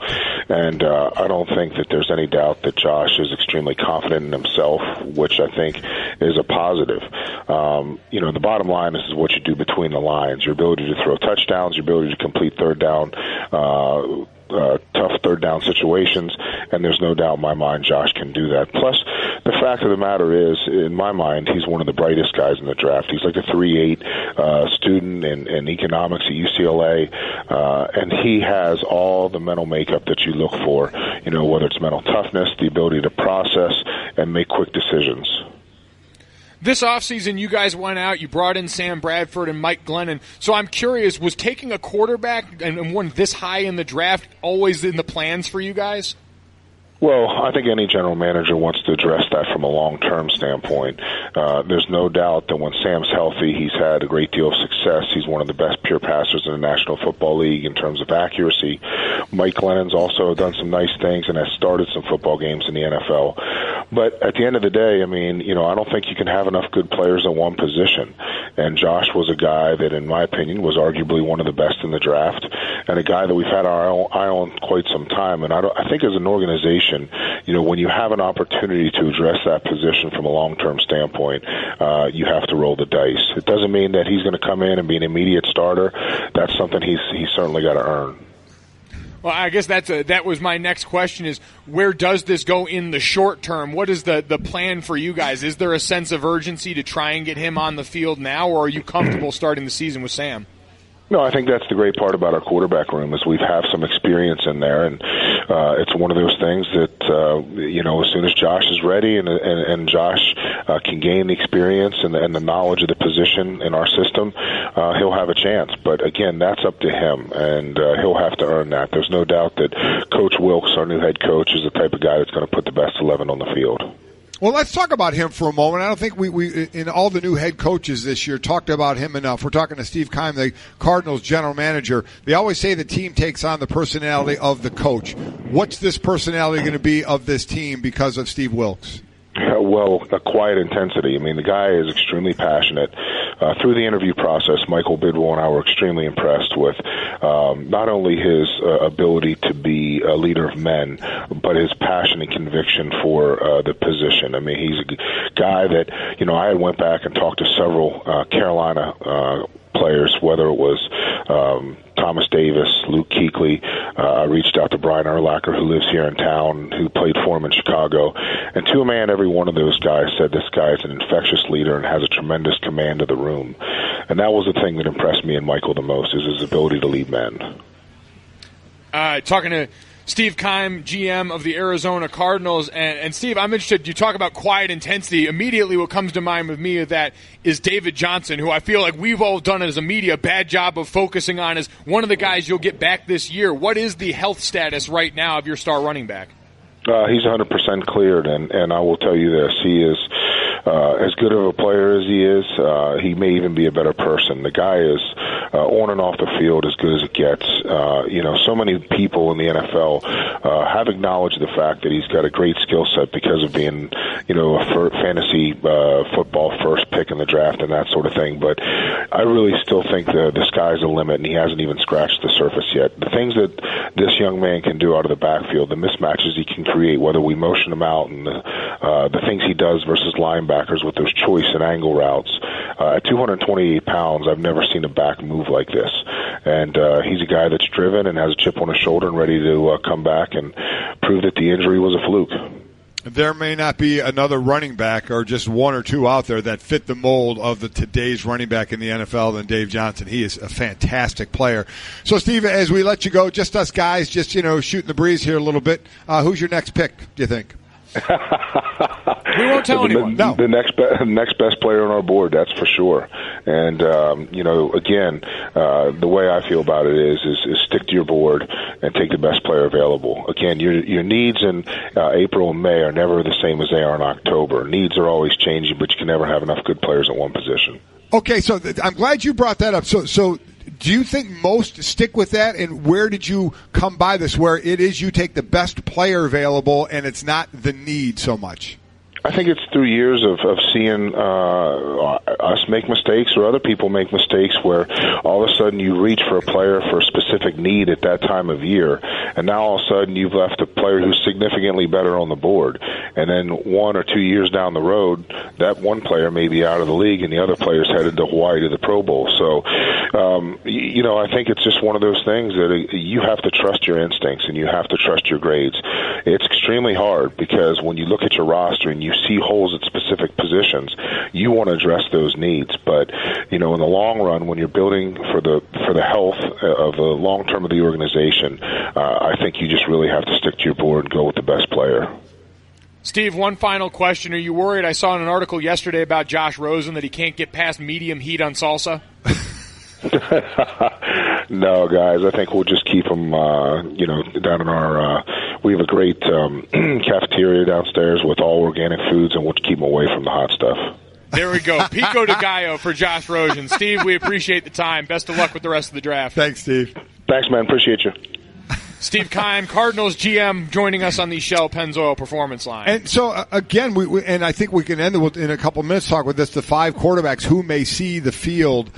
And I don't think that there's any doubt that Josh is extremely confident in himself, which I think is a positive. The bottom line is what you do between the lines, your ability to throw touchdowns, your ability to complete third down, tough third down situations, and there's no doubt in my mind Josh can do that. Plus, the fact of the matter is, in my mind, he's one of the brightest guys in the draft. He's like a 3.8 student in economics at UCLA, and he has all the mental makeup that you look for, whether it's mental toughness, the ability to process, and make quick decisions. This offseason, you guys went out, you brought in Sam Bradford and Mike Glennon. So I'm curious, was taking a quarterback and one this high in the draft always in the plans for you guys? Well, I think any general manager wants to address that from a long-term standpoint. There's no doubt that when Sam's healthy, he's had a great deal of success. He's one of the best pure passers in the National Football League in terms of accuracy. Mike Glennon's also done some nice things and has started some football games in the NFL. But at the end of the day, I mean, I don't think you can have enough good players at one position. And Josh was a guy that, in my opinion, was arguably one of the best in the draft, and a guy that we've had our eye on quite some time. And I think as an organization, when you have an opportunity to address that position from a long-term standpoint, you have to roll the dice. It doesn't mean that he's going to come in and be an immediate starter. That's something he's certainly got to earn. Well, I guess that was my next question is, where does this go in the short term? What is the plan for you guys? Is there a sense of urgency to try and get him on the field now, or are you comfortable starting the season with Sam? No, I think that's the great part about our quarterback room is we have some experience in there, and it's one of those things that as soon as Josh is ready and Josh can gain the experience and the knowledge of the position in our system, he'll have a chance. But again, that's up to him, and he'll have to earn that. There's no doubt that Coach Wilkes, our new head coach, is the type of guy that's going to put the best 11 on the field. Well, let's talk about him for a moment. I don't think we in all the new head coaches this year talked about him enough. We're talking to Steve Keim, the Cardinals general manager. They always say the team takes on the personality of the coach. What's this personality going to be of this team because of Steve Wilkes? Well, a quiet intensity. I mean, the guy is extremely passionate. Through the interview process, Michael Bidwell and I were extremely impressed with not only his ability to be a leader of men, but his passion and conviction for the position. I mean, he's a guy that, I went back and talked to several Carolina players, whether it was Thomas Davis, Luke Kuechly. I reached out to Brian Urlacher, who lives here in town, who played for him in Chicago. And to a man, every one of those guys said this guy is an infectious leader and has a tremendous command of the room. And that was the thing that impressed me and Michael the most, is his ability to lead men. Talking to Steve Keim, GM of the Arizona Cardinals. And Steve, I'm interested, you talk about quiet intensity. Immediately what comes to mind with me of that is David Johnson, who I feel like we've all done as a media a bad job of focusing on as one of the guys you'll get back this year. What is the health status right now of your star running back? He's 100% cleared, and I will tell you this. He is as good of a player as he is. He may even be a better person. The guy is on and off the field as good as it gets. So many people in the NFL have acknowledged the fact that he's got a great skill set because of being, a fantasy football first pick in the draft and that sort of thing. But I really still think the sky's the limit, and he hasn't even scratched the surface yet. The things that this young man can do out of the backfield, the mismatches he can create, whether we motion him out and the things he does versus linebackers with those choice and angle routes. At 228 pounds, I've never seen a back move like this. And he's a guy that's driven and has a chip on his shoulder and ready to come back and prove that the injury was a fluke. There may not be another running back or just one or two out there that fit the mold of today's running back in the NFL than Dave Johnson. He is a fantastic player. So, Steve, as we let you go, just us guys, just, shooting the breeze here a little bit, who's your next pick, do you think? We won't tell anyone. No. The next best player on our board, that's for sure. And again, the way I feel about it is stick to your board and take the best player available. Again, your needs in April and May are never the same as they are in October. Needs are always changing, but you can never have enough good players at one position. Okay, so I'm glad you brought that up. So do you think most stick with that, and where did you come by this, where it is you take the best player available and it's not the need so much? I think it's through years of seeing us make mistakes or other people make mistakes where all of a sudden you reach for a player for a specific need at that time of year, and now all of a sudden you've left a player who's significantly better on the board. And then 1 or 2 years down the road, that one player may be out of the league and the other player's headed to Hawaii to the Pro Bowl. So, I think it's just one of those things that you have to trust your instincts and you have to trust your grades. It's extremely hard because when you look at your roster and you see holes at specific positions, you want to address those needs. But in the long run, when you're building for the health of the long term of the organization, I think you just really have to stick to your board and go with the best player. Steve, one final question. Are you worried? I saw in an article yesterday about Josh Rosen that he can't get past medium heat on salsa. No, guys. I think we'll just keep them, down in our. We have a great cafeteria downstairs with all organic foods, and we'll keep them away from the hot stuff. There we go. Pico de Gallo for Josh Rosen. Steve, we appreciate the time. Best of luck with the rest of the draft. Thanks, Steve. Thanks, man. Appreciate you. Steve Keim, Cardinals GM, joining us on the Shell Pennzoil Performance Line. And so, again, and I think we can end in a couple minutes talk with this, the 5 quarterbacks who may see the field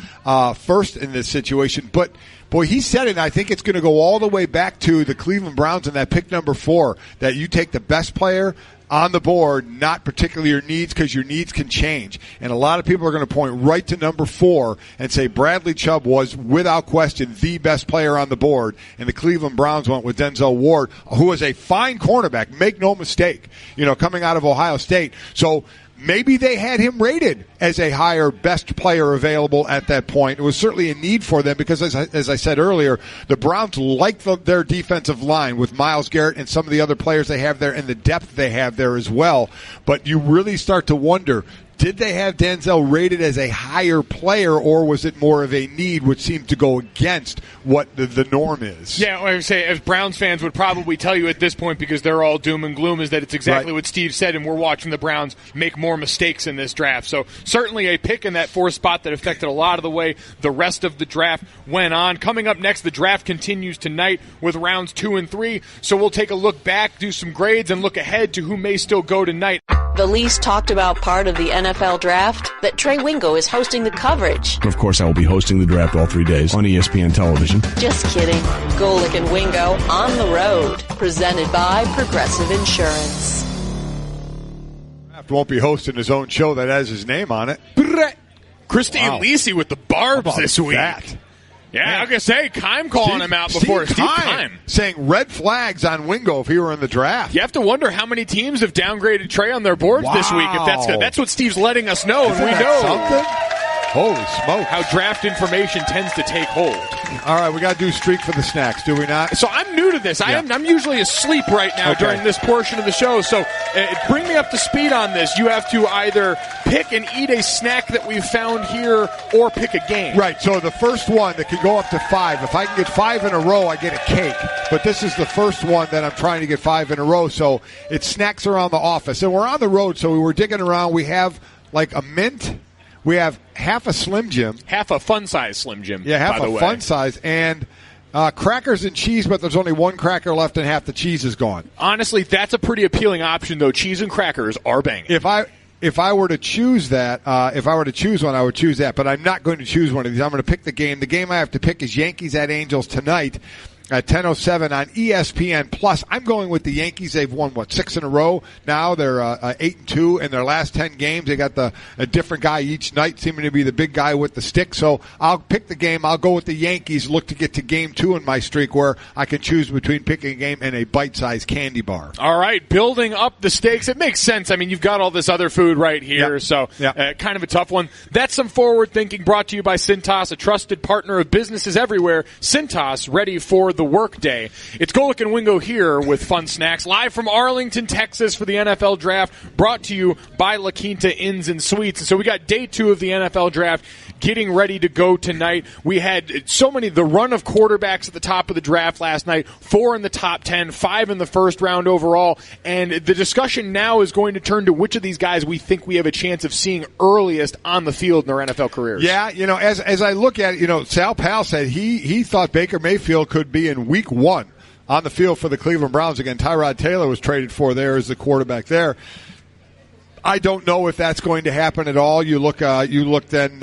first in this situation. But, boy, he said it, and I think it's going to go all the way back to the Cleveland Browns and that pick number 4, that you take the best player on the board, not particularly your needs, because your needs can change. And a lot of people are going to point right to number 4 and say Bradley Chubb was, without question, the best player on the board. And the Cleveland Browns went with Denzel Ward, who is a fine cornerback, make no mistake, coming out of Ohio State. So maybe they had him rated as a higher best player available at that point. It was certainly a need for them because, as I said earlier, the Browns like their defensive line with Myles Garrett and some of the other players they have there and the depth they have there as well. But you really start to wonder, did they have Denzel rated as a higher player, or was it more of a need, which seemed to go against what the norm is? Yeah, I would say, as Browns fans would probably tell you at this point, because they're all doom and gloom, is that it's exactly what Steve said, and we're watching the Browns make more mistakes in this draft. So certainly a pick in that fourth spot that affected a lot of the way the rest of the draft went on. Coming up next, the draft continues tonight with rounds 2 and 3. So we'll take a look back, do some grades, and look ahead to who may still go tonight. The least talked about part of the NFL draft, that Trey Wingo is hosting the coverage. Of course, I will be hosting the draft all 3 days on ESPN television. Just kidding. Golic and Wingo on the road, presented by Progressive Insurance. Kraft won't be hosting his own show that has his name on it. Christine Lisi with the barbs this week. That? Yeah, I was going to say, Keim calling him out before. Steve Keim saying red flags on Wingo if he were in the draft. You have to wonder how many teams have downgraded Trey on their boards this week. If that's what Steve's letting us know, and we know something. Holy smoke. How draft information tends to take hold. All right, we got to do streak for the snacks, do we not? So I'm new to this. Yeah. I'm usually asleep right now during this portion of the show. So bring me up to speed on this. You have to either pick and eat a snack that we've found here or pick a game. Right, so the first one that can go up to 5. If I can get 5 in a row, I get a cake. But this is the first one that I'm trying to get 5 in a row. So it's snacks around the office. And we're on the road, so we were digging around. We have like a mint. We have half a Slim Jim. Half a fun-size Slim Jim, yeah, half by the a way. fun-size. And crackers and cheese, but there's only one cracker left and half the cheese is gone. Honestly, that's a pretty appealing option, though. Cheese and crackers are banging. If I were to choose that, if I were to choose one, I would choose that. But I'm not going to choose one of these. I'm going to pick the game. The game I have to pick is Yankees at Angels tonight at 10:07 on ESPN Plus. I'm going with the Yankees. They've won 6 in a row now. They're 8-2 in their last 10 games. They got a different guy each night, seeming to be the big guy with the stick. So I'll pick the game. I'll go with the Yankees. Look to get to game 2 in my streak, where I can choose between picking a game and a bite-sized candy bar. All right, building up the stakes. It makes sense. I mean, you've got all this other food right here, so kind of a tough one. That's some forward thinking, brought to you by Cintas, a trusted partner of businesses everywhere. Cintas, ready for the work day. It's Golic and Wingo here with fun snacks, live from Arlington, Texas for the NFL Draft, brought to you by La Quinta Inns and Suites. And so we got day 2 of the NFL Draft getting ready to go tonight. We had the run of quarterbacks at the top of the draft last night, 4 in the top 10, 5 in the first round overall, and the discussion now is going to turn to which of these guys we think we have a chance of seeing earliest on the field in their NFL careers. Yeah, as I look at it, Sal Powell said he thought Baker Mayfield could be in week 1 on the field for the Cleveland Browns. Again, Tyrod Taylor was traded for there as the quarterback there. I don't know if that's going to happen at all. You look then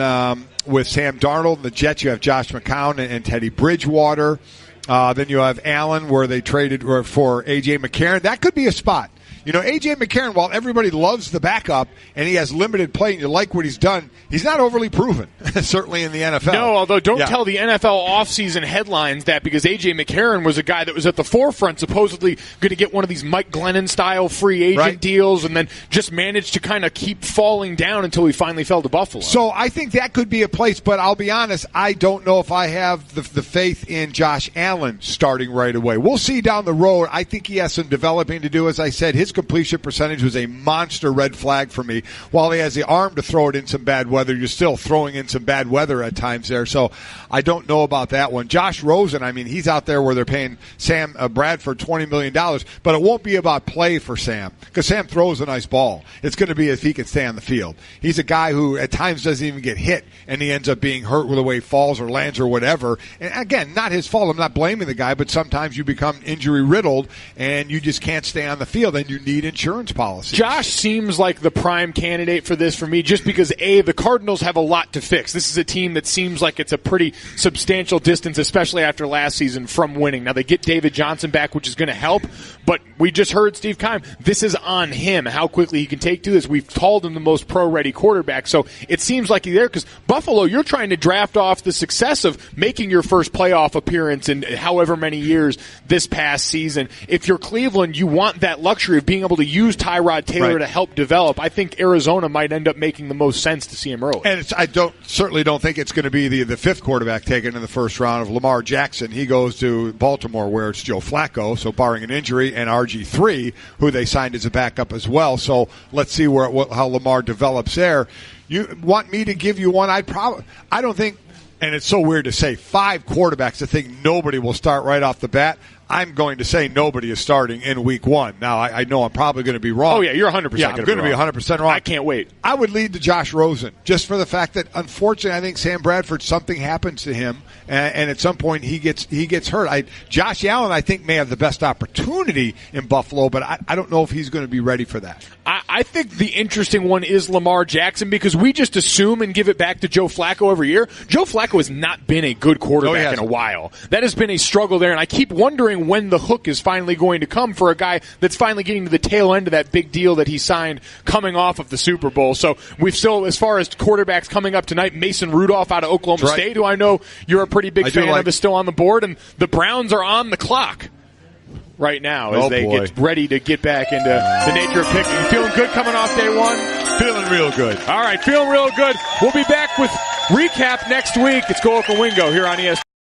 with Sam Darnold and the Jets. You have Josh McCown and Teddy Bridgewater. Then you have Allen, where they traded for A.J. McCarron. That could be a spot. A.J. McCarron, while everybody loves the backup and he has limited play and you like what he's done, he's not overly proven, certainly in the NFL. No, although don't tell the NFL offseason headlines that, because A.J. McCarron was a guy that was at the forefront, supposedly going to get one of these Mike Glennon-style free agent deals, and then just managed to kind of keep falling down until he finally fell to Buffalo. So I think that could be a place, but I'll be honest, I don't know if I have the faith in Josh Allen starting right away. We'll see down the road. I think he has some developing to do. As I said, his completion percentage was a monster red flag for me. While he has the arm to throw it in some bad weather, you're still throwing in some bad weather at times there. So I don't know about that one. Josh Rosen, he's out there where they're paying Sam Bradford $20 million, but it won't be about play for Sam, because Sam throws a nice ball. It's going to be if he can stay on the field. He's a guy who at times doesn't even get hit, and he ends up being hurt with the way he falls or lands or whatever. And again, not his fault. I'm not blaming the guy, but sometimes you become injury riddled and you just can't stay on the field, and you need insurance policies. Josh seems like the prime candidate for this for me, just because the Cardinals have a lot to fix. This is a team that seems like it's a pretty substantial distance, especially after last season, from winning. Now they get David Johnson back, which is going to help, but we just heard Steve Keim. This is on him, how quickly he can take to this. We've called him the most pro-ready quarterback, so it seems like he's there, because Buffalo, you're trying to draft off the success of making your first playoff appearance in however many years this past season. If you're Cleveland, you want that luxury of being being able to use Tyrod Taylor Right. to help develop, I think Arizona might end up making the most sense to see him early. And I certainly don't think it's going to be the fifth quarterback taken in the first round of Lamar Jackson. He goes to Baltimore, where it's Joe Flacco, so barring an injury, and RG3, who they signed as a backup as well. So let's see how Lamar develops there. You want me to give you one? I don't think, and it's so weird to say 5 quarterbacks. I think nobody will start right off the bat. I'm going to say nobody is starting in week 1. Now, I know I'm probably going to be wrong. Oh, yeah, you're 100% I'm going to be 100% wrong. I can't wait. I would lead to Josh Rosen, just for the fact that, unfortunately, I think Sam Bradford, something happens to him, and at some point he gets hurt. Josh Allen, I think, may have the best opportunity in Buffalo, but I don't know if he's going to be ready for that. I think the interesting one is Lamar Jackson, because we just assume and give it back to Joe Flacco every year. Joe Flacco has not been a good quarterback in a while. That has been a struggle there, and I keep wondering when the hook is finally going to come for a guy that's finally getting to the tail end of that big deal that he signed coming off of the Super Bowl. So we've still, as far as quarterbacks coming up tonight, Mason Rudolph out of Oklahoma State, who I know you're a pretty big fan of, is still on the board, and the Browns are on the clock right now as they get ready to get back into the nature of picking. You feeling good coming off day 1? Feeling real good. All right, feeling real good. We'll be back with recap next week. It's Golic and Wingo here on ESPN.